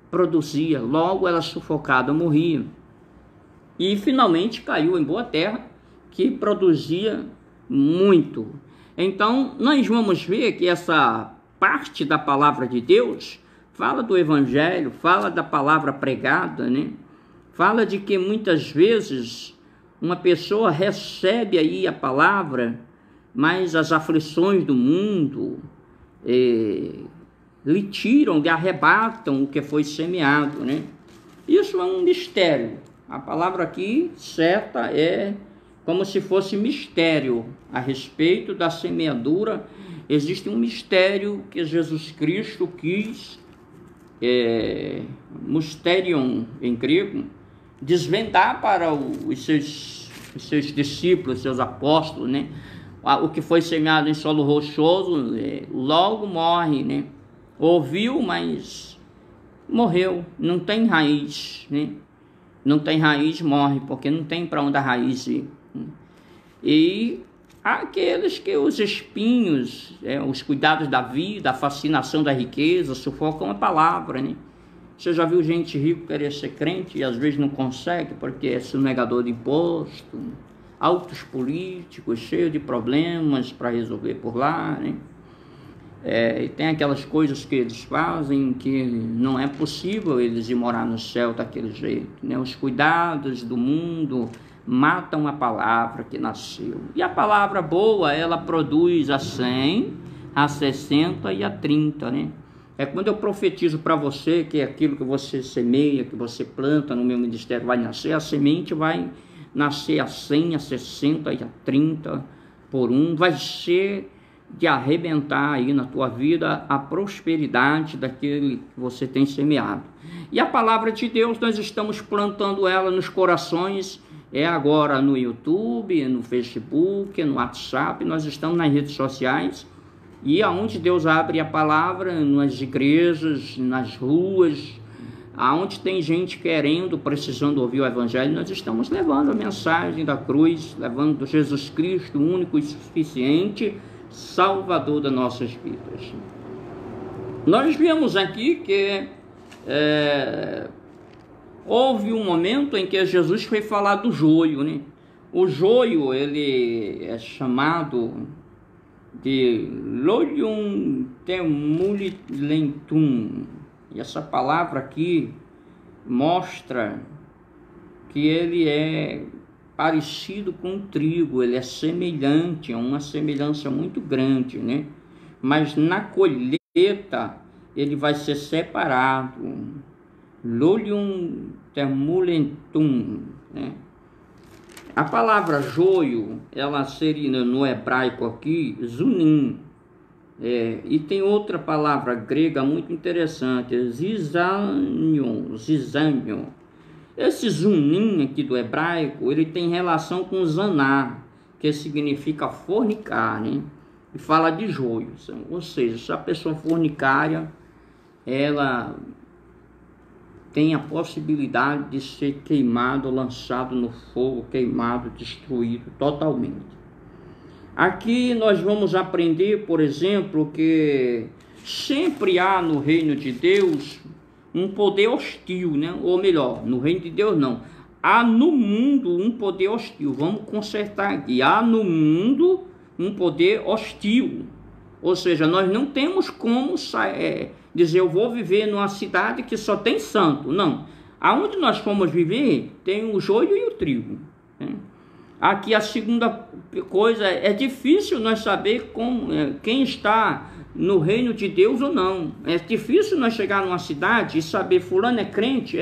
produzia, logo ela sufocada morria. E finalmente caiu em boa terra, que produzia muito. Então nós vamos ver que essa parte da palavra de Deus fala do evangelho, fala da palavra pregada, né? Fala de que muitas vezes uma pessoa recebe aí a palavra, mas as aflições do mundo lhe tiram, lhe arrebatam o que foi semeado, né? Isso é um mistério. A palavra aqui certa é como se fosse mistério a respeito da semeadura. Existe um mistério que Jesus Cristo quis, mysterion em grego, desvendar para os seus discípulos, seus apóstolos, né? O que foi semeado em solo rochoso logo morre, né? Ouviu, mas morreu, não tem raiz, né? Não tem raiz, morre, porque não tem para onde a raiz ir. E aqueles que os espinhos, os cuidados da vida, a fascinação da riqueza, sufocam a palavra, né? Você já viu gente rica querer ser crente e às vezes não consegue porque é sonegador de imposto, altos políticos, cheio de problemas para resolver por lá, né? E tem aquelas coisas que eles fazem que não é possível eles ir morar no céu daquele jeito, né? Os cuidados do mundo matam a palavra que nasceu. E a palavra boa, ela produz a 100, a 60 e a 30, né? É quando eu profetizo para você que aquilo que você semeia, que você planta no meu ministério vai nascer, a semente vai nascer a 100, a 60 e a 30 por um, vai ser de arrebentar aí na tua vida a prosperidade daquele que você tem semeado. E a palavra de Deus, nós estamos plantando ela nos corações, agora no YouTube, no Facebook, no WhatsApp, nós estamos nas redes sociais, e aonde Deus abre a palavra, nas igrejas, nas ruas, aonde tem gente querendo, precisando ouvir o evangelho, nós estamos levando a mensagem da cruz, levando Jesus Cristo, único e suficiente, Salvador das nossas vidas. Nós vimos aqui que houve um momento em que Jesus foi falar do joio, né? O joio, ele é chamado de Lolium temulilentum, e essa palavra aqui mostra que ele é parecido com o trigo, ele é semelhante, é uma semelhança muito grande, né? Mas na colheita ele vai ser separado. Lolium temulentum, né? A palavra joio, ela seria no hebraico aqui, zunim. E tem outra palavra grega muito interessante, zizanion. Esse zunim aqui do hebraico, ele tem relação com zaná, que significa fornicar, né? E fala de joio. Ou seja, se a pessoa fornicária, ela tem a possibilidade de ser queimado, lançado no fogo, queimado, destruído totalmente. Aqui nós vamos aprender, por exemplo, que sempre há no reino de Deus um poder hostil, né? Ou melhor, no reino de Deus não. Há no mundo um poder hostil. Vamos consertar aqui. Há no mundo um poder hostil. Ou seja, nós não temos como dizer, eu vou viver numa cidade que só tem santo. Não. Aonde nós fomos viver, tem o joio e o trigo, né? Aqui a segunda coisa, é difícil nós saber quem está no reino de Deus ou não. É difícil nós chegar numa cidade e saber fulano é crente,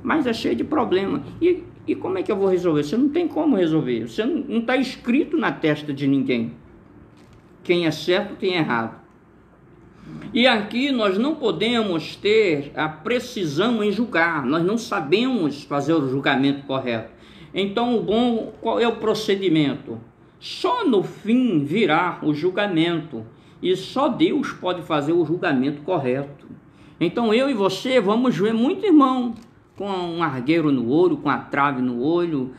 mas é cheio de problema. E como é que eu vou resolver? Você não tem como resolver. Você não está escrito na testa de ninguém quem é certo e quem é errado. E aqui nós não podemos ter a precisão em julgar. Nós não sabemos fazer o julgamento correto. Então, qual é o procedimento? Só no fim virá o julgamento. E só Deus pode fazer o julgamento correto. Então, eu e você vamos ver muito irmão com um argueiro no olho, com a trave no olho,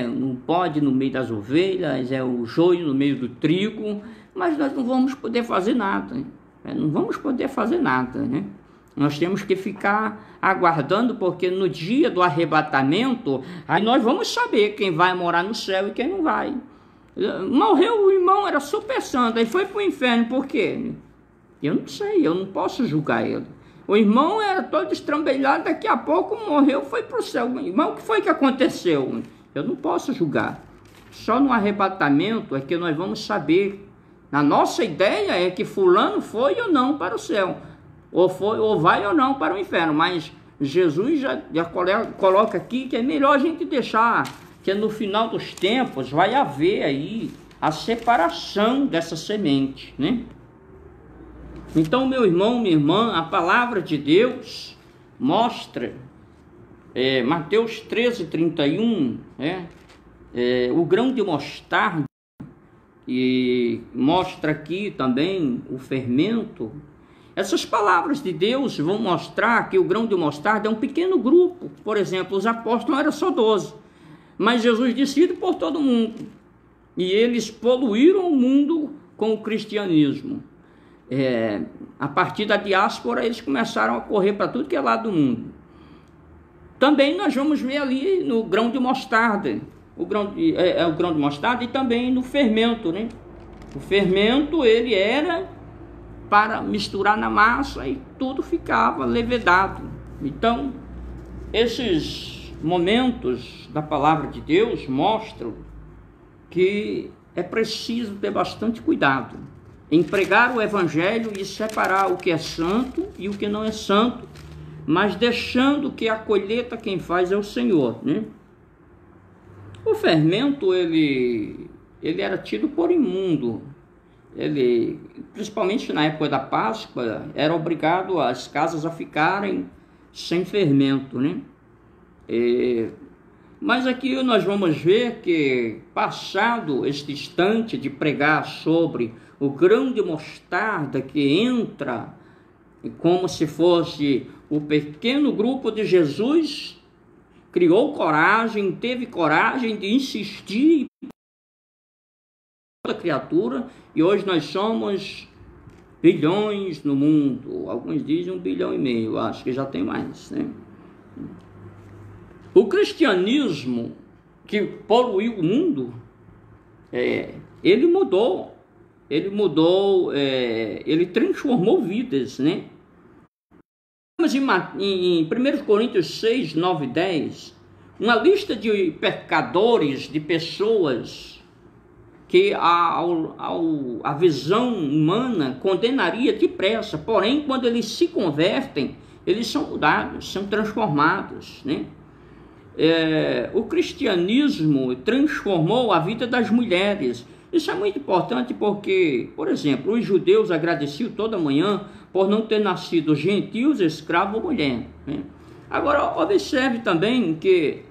um bode no meio das ovelhas, o joio no meio do trigo, mas nós não vamos poder fazer nada. Não vamos poder fazer nada, né? Nós temos que ficar aguardando, porque no dia do arrebatamento, aí nós vamos saber quem vai morar no céu e quem não vai. Morreu o irmão, era super santo, aí foi para o inferno, por quê? Eu não sei, eu não posso julgar ele. O irmão era todo estrambelhado, daqui a pouco morreu, foi para o céu. Irmão, o que foi que aconteceu? Eu não posso julgar. Só no arrebatamento é que nós vamos saber. A nossa ideia é que fulano foi ou não para o céu. Ou vai ou não para o inferno, mas Jesus já coloca aqui que é melhor a gente deixar, que no final dos tempos vai haver aí a separação dessa semente, né? Então, meu irmão, minha irmã, a palavra de Deus mostra, Mateus 13:31, o grão de mostarda, e mostra aqui também o fermento. Essas palavras de Deus vão mostrar que o grão de mostarda é um pequeno grupo. Por exemplo, os apóstolos eram só 12, mas Jesus disse ir por todo mundo, e eles poluíram o mundo com o cristianismo. A partir da diáspora eles começaram a correr para tudo que é lado do mundo. Também nós vamos ver ali no grão de mostarda, o grão de mostarda, e também no fermento, né? O fermento ele era para misturar na massa e tudo ficava levedado. Então, esses momentos da palavra de Deus mostram que é preciso ter bastante cuidado em pregar o evangelho e separar o que é santo e o que não é santo, mas deixando que a colheita quem faz é o Senhor, né? O fermento ele era tido por imundo. Ele, principalmente na época da Páscoa, era obrigado as casas a ficarem sem fermento, né? Mas aqui nós vamos ver que, passado este instante de pregar sobre o grão de mostarda que entra como se fosse o pequeno grupo de Jesus, criou coragem, teve coragem de insistir toda criatura, e hoje nós somos bilhões no mundo. Alguns dizem 1,5 bilhão, acho que já tem mais, né? O cristianismo que poluiu o mundo, ele mudou, ele transformou vidas, né? Em 1 Coríntios 6, 9 e 10, uma lista de pecadores, de pessoas que a visão humana condenaria depressa, porém, quando eles se convertem, eles são mudados, são transformados, né? O cristianismo transformou a vida das mulheres. Isso é muito importante porque, por exemplo, os judeus agradeciam toda manhã por não ter nascido gentios, escravo ou mulher, né? Agora, observe também que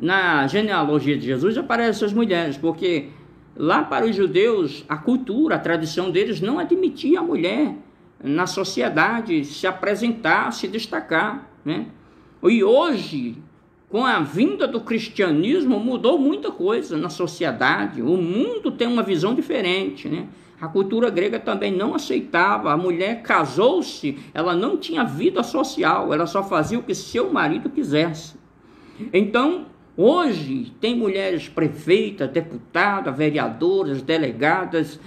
na genealogia de Jesus aparecem as mulheres, porque lá para os judeus, a cultura, a tradição deles não admitia a mulher na sociedade se apresentar, se destacar, né? E hoje, com a vinda do cristianismo, mudou muita coisa na sociedade. O mundo tem uma visão diferente, né? A cultura grega também não aceitava. A mulher casou-se, ela não tinha vida social, ela só fazia o que seu marido quisesse. Então, hoje, tem mulheres prefeitas, deputadas, vereadoras, delegadas,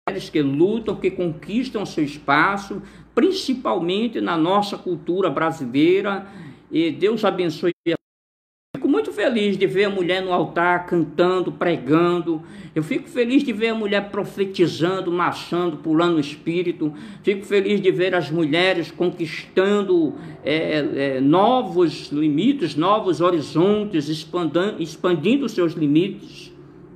mulheres que lutam, que conquistam seu espaço, principalmente na nossa cultura brasileira, e Deus abençoe. Fico muito feliz de ver a mulher no altar cantando, pregando. Eu fico feliz de ver a mulher profetizando, marchando, pulando o espírito. Fico feliz de ver as mulheres conquistando novos limites, novos horizontes, expandindo seus limites.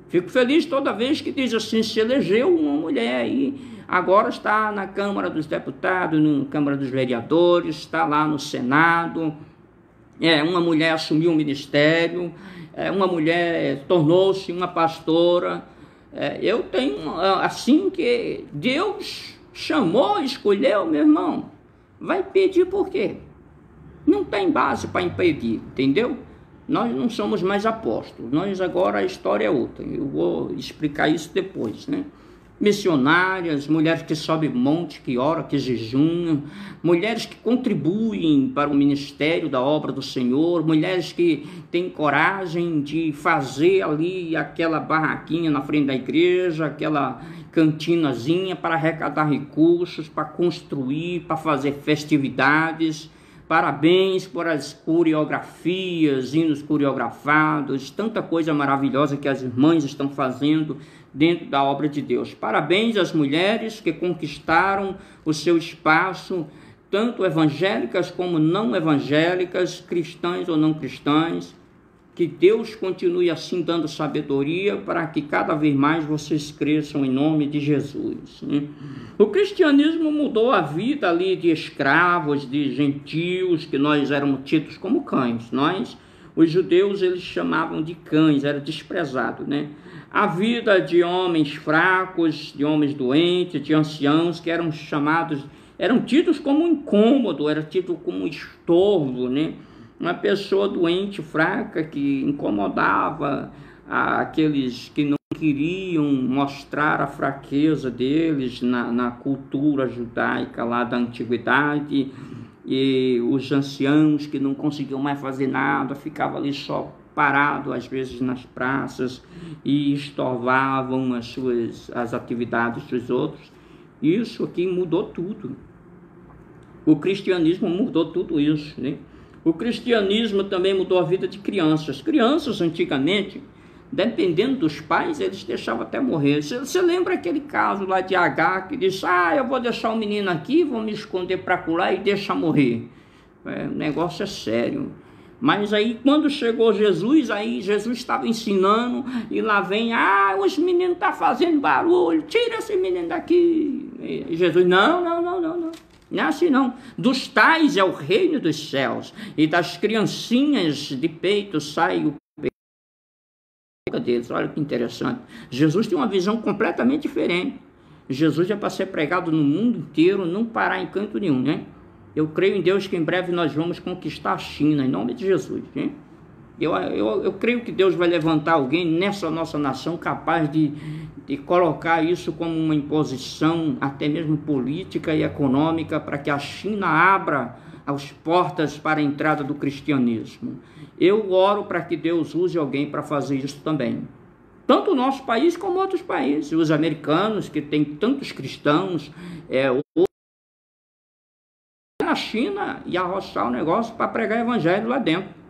Fico feliz toda vez que diz assim, se elegeu uma mulher aí, agora está na Câmara dos Deputados, na Câmara dos Vereadores, está lá no Senado. Uma mulher assumiu o ministério, uma mulher tornou-se uma pastora. Eu tenho, assim que Deus chamou, escolheu, meu irmão, vai pedir por quê? Não tem base para impedir, entendeu? Nós não somos mais apóstolos, nós agora a história é outra, eu vou explicar isso depois, né? Missionárias, mulheres que sobem monte, que oram, que jejunam, mulheres que contribuem para o ministério da obra do Senhor, mulheres que têm coragem de fazer ali aquela barraquinha na frente da igreja, aquela cantinazinha para arrecadar recursos, para construir, para fazer festividades. Parabéns por as coreografias, hinos coreografados, tanta coisa maravilhosa que as irmãs estão fazendo dentro da obra de Deus. Parabéns às mulheres que conquistaram o seu espaço, tanto evangélicas como não evangélicas, cristãs ou não cristãs. Que Deus continue assim dando sabedoria para que cada vez mais vocês cresçam em nome de Jesus, né? O cristianismo mudou a vida ali de escravos, de gentios, que nós éramos tidos como cães. Nós, os judeus, eles chamavam de cães, era desprezado, né? A vida de homens fracos, de homens doentes, de anciãos, que eram tidos como incômodo, era tido como estorvo, né? Uma pessoa doente, fraca, que incomodava aqueles que não queriam mostrar a fraqueza deles na cultura judaica lá da antiguidade, e os anciãos que não conseguiam mais fazer nada, ficavam ali só parado às vezes nas praças e estorvavam as atividades dos outros. Isso aqui mudou tudo. O cristianismo mudou tudo isso, né? O cristianismo também mudou a vida de crianças. Crianças, antigamente, dependendo dos pais, eles deixavam até morrer. Você lembra aquele caso lá de Agar, que disse, eu vou deixar o menino aqui, vou me esconder para colar e deixar morrer. O negócio é sério. Mas aí, quando chegou Jesus, aí Jesus estava ensinando, e lá vem, os meninos estão fazendo barulho, tira esse menino daqui. E Jesus, não. Não é assim não. Dos tais é o reino dos céus, e das criancinhas de peito sai o peito deles. Olha que interessante. Jesus tem uma visão completamente diferente. Jesus é para ser pregado no mundo inteiro, não parar em canto nenhum, né? Eu creio em Deus que em breve nós vamos conquistar a China, em nome de Jesus, né? Eu creio que Deus vai levantar alguém nessa nossa nação capaz de colocar isso como uma imposição, até mesmo política e econômica, para que a China abra as portas para a entrada do cristianismo. Eu oro para que Deus use alguém para fazer isso também. Tanto o nosso país como outros países. Os americanos, que têm tantos cristãos, na China e arrochar o negócio para pregar evangelho lá dentro.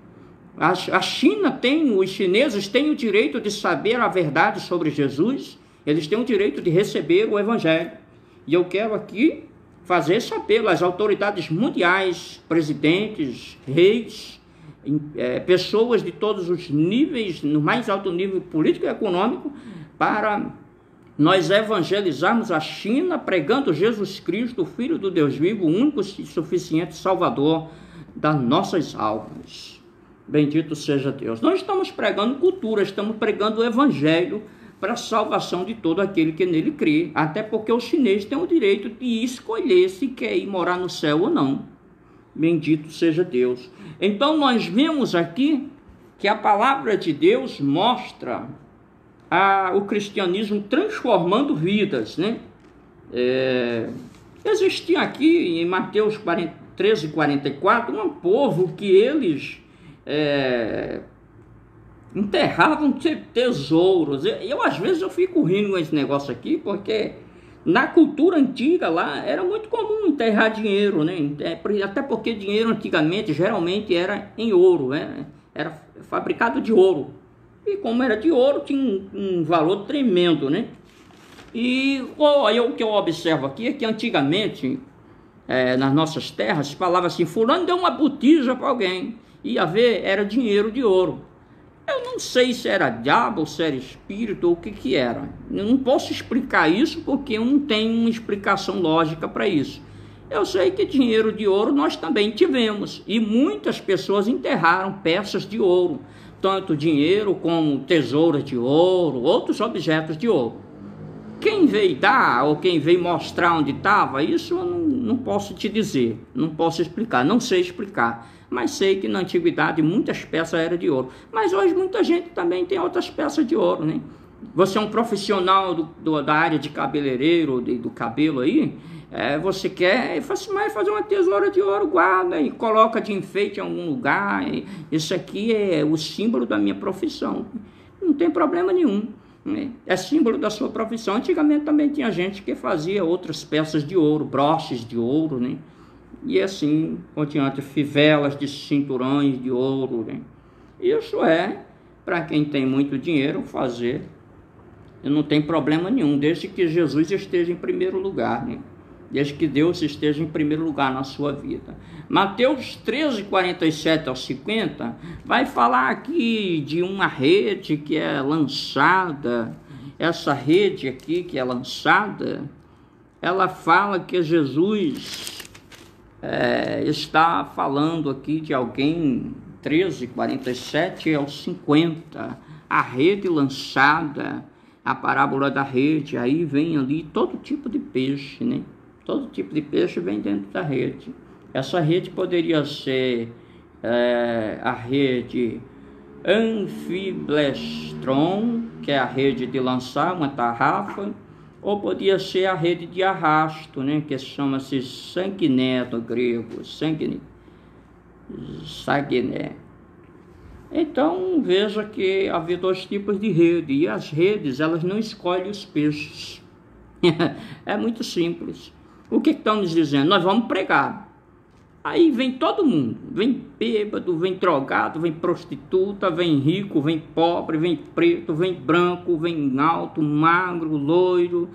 A China os chineses têm o direito de saber a verdade sobre Jesus, eles têm o direito de receber o evangelho. E eu quero aqui fazer esse apelo às autoridades mundiais, presidentes, reis, pessoas de todos os níveis, no mais alto nível político e econômico, para nós evangelizarmos a China, pregando Jesus Cristo, o Filho do Deus vivo, o único e suficiente Salvador das nossas almas. Bendito seja Deus. Nós estamos pregando cultura, estamos pregando o evangelho para a salvação de todo aquele que nele crê. Até porque o chinês tem o direito de escolher se quer ir morar no céu ou não. Bendito seja Deus. Então nós vemos aqui que a palavra de Deus mostra o cristianismo transformando vidas, né? Existia aqui em Mateus 13:44 um povo que eles enterravam tesouros. Eu às vezes eu fico rindo com esse negócio aqui, porque na cultura antiga lá era muito comum enterrar dinheiro, né? Até porque dinheiro antigamente geralmente era em ouro, né? Era fabricado de ouro. E como era de ouro, tinha um valor tremendo, né? E o que eu observo aqui é que antigamente, nas nossas terras, falava assim: fulano deu uma botija para alguém. Ia ver, era dinheiro de ouro. Eu não sei se era diabo, se era espírito ou o que era. Eu não posso explicar isso porque eu não tenho uma explicação lógica para isso. Eu sei que dinheiro de ouro nós também tivemos. E muitas pessoas enterraram peças de ouro. Tanto dinheiro como tesouras de ouro, outros objetos de ouro. Quem veio dar ou quem veio mostrar onde estava, isso eu não posso te dizer. Não posso explicar, não sei explicar. Mas sei que na antiguidade muitas peças eram de ouro. Mas hoje muita gente também tem outras peças de ouro, né? Você é um profissional da área de cabeleireiro, do cabelo aí, você quer fazer uma tesoura de ouro, guarda e coloca de enfeite em algum lugar. Isso aqui é o símbolo da minha profissão. Não tem problema nenhum, né? É símbolo da sua profissão. Antigamente também tinha gente que fazia outras peças de ouro, broches de ouro, né? E assim por diante, fivelas de cinturões de ouro, né? Isso é para quem tem muito dinheiro fazer, e não tem problema nenhum, desde que Jesus esteja em primeiro lugar, né? Desde que Deus esteja em primeiro lugar na sua vida. Mateus 13:47-50 vai falar aqui de uma rede que é lançada. Essa rede aqui que é lançada, ela fala que Jesus está falando aqui de alguém. 13:47-50, a rede lançada, a parábola da rede. Aí vem ali todo tipo de peixe, né? Todo tipo de peixe vem dentro da rede. Essa rede poderia ser a rede Amfiblestron, que é a rede de lançar uma tarrafa, ou podia ser a rede de arrasto, né? Que chama-se sanguiné no grego, sagné. Então veja que havia dois tipos de rede, e as redes elas não escolhem os peixes. É muito simples. O que estão nos dizendo? Nós vamos pregar. Aí vem todo mundo, vem bêbado, vem drogado, vem prostituta, vem rico, vem pobre, vem preto, vem branco, vem alto, magro, loiro,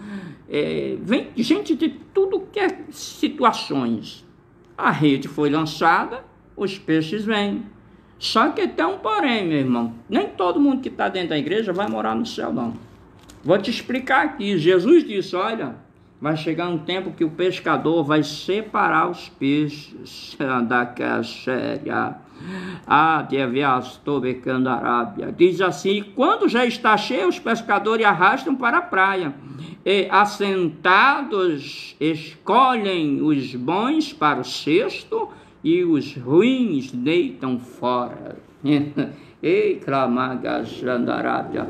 vem gente de tudo que é situações. A rede foi lançada, os peixes vêm. Só que tem um porém, meu irmão, nem todo mundo que está dentro da igreja vai morar no céu, não. Vou te explicar aqui. Jesus disse: olha, vai chegar um tempo que o pescador vai separar os peixes da caixéria. Diz assim: quando já está cheio, os pescadores arrastam para a praia. E assentados escolhem os bons para o cesto e os ruins deitam fora. Ei, Kramagasandarábia.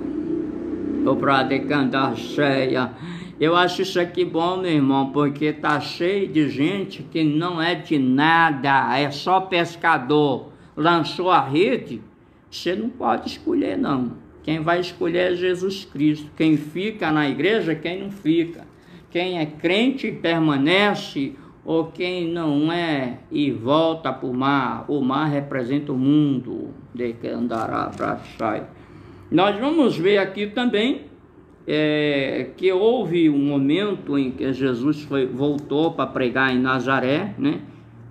O prade cantar cheia. Eu acho isso aqui bom, meu irmão, porque tá cheio de gente que não é de nada, é só pescador. Lançou a rede, você não pode escolher, não. Quem vai escolher é Jesus Cristo. Quem fica na igreja, quem não fica. Quem é crente permanece, ou quem não é e volta para o mar. O mar representa o mundo, de que andará para sair. Nós vamos ver aqui também que houve um momento em que Jesus voltou para pregar em Nazaré, né?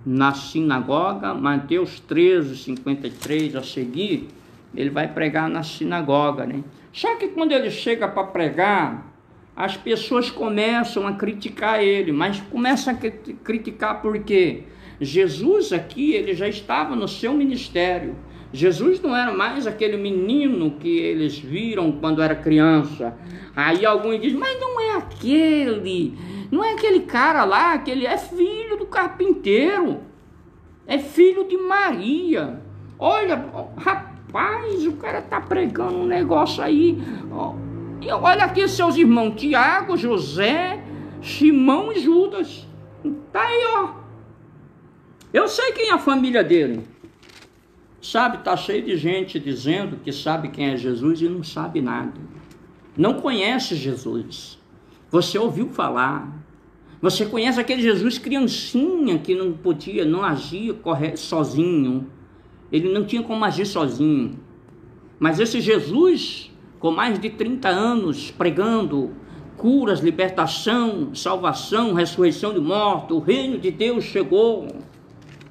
Na sinagoga. Mateus 13:53 a seguir, ele vai pregar na sinagoga, né? Só que quando ele chega para pregar, as pessoas começam a criticar ele, mas começam a criticar porque Jesus aqui, ele já estava no seu ministério. Jesus não era mais aquele menino que eles viram quando era criança. Aí alguns dizem: mas não é aquele cara lá, que ele é filho do carpinteiro. é filho de Maria. Olha, rapaz, o cara está pregando um negócio aí. E olha aqui seus irmãos, Tiago, José, Simão e Judas. Tá aí, ó. Eu sei quem é a família dele. Sabe, tá cheio de gente dizendo que sabe quem é Jesus e não sabe nada. Não conhece Jesus. Você ouviu falar. Você conhece aquele Jesus criancinha que não podia, não agia sozinho. Ele não tinha como agir sozinho. Mas esse Jesus, com mais de 30 anos pregando curas, libertação, salvação, ressurreição de mortos, o reino de Deus chegou.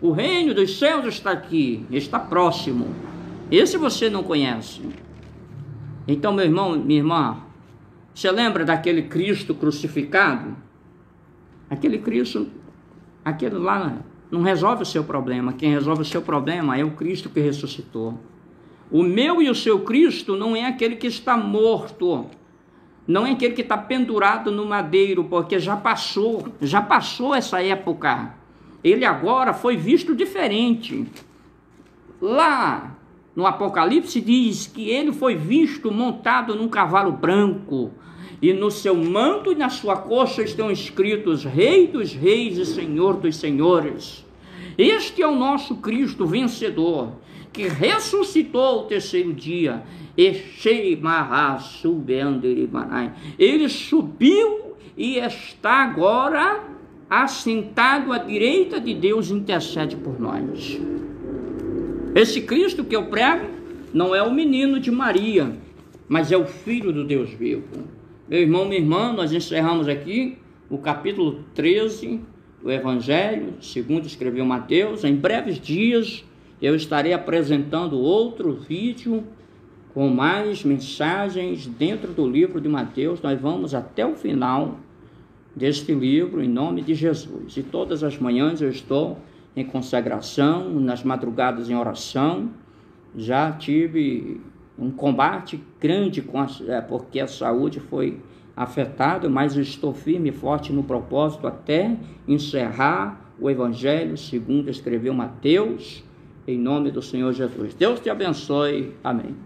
O reino dos céus está aqui, está próximo. Esse você não conhece. Então, meu irmão, minha irmã, você lembra daquele Cristo crucificado? Aquele Cristo, aquele lá não resolve o seu problema. Quem resolve o seu problema é o Cristo que ressuscitou. O meu e o seu Cristo não é aquele que está morto. Não é aquele que está pendurado no madeiro, porque já passou essa época. Ele agora foi visto diferente. Lá no Apocalipse diz que ele foi visto montado num cavalo branco, e no seu manto e na sua coxa estão escritos Rei dos Reis e Senhor dos Senhores. Este é o nosso Cristo vencedor, que ressuscitou ao terceiro dia. Ele subiu e está agora assentado à direita de Deus, intercede por nós. Esse Cristo que eu prego não é o menino de Maria, mas é o Filho do Deus vivo. Meu irmão, minha irmã, nós encerramos aqui o capítulo 13 do Evangelho, segundo escreveu Mateus. Em breves dias eu estarei apresentando outro vídeo com mais mensagens dentro do livro de Mateus. Nós vamos até o final deste livro, em nome de Jesus. E todas as manhãs eu estou em consagração, nas madrugadas em oração. Já tive um combate grande porque a saúde foi afetada, mas estou firme e forte no propósito até encerrar o Evangelho segundo escreveu Mateus, em nome do Senhor Jesus. Deus te abençoe. Amém.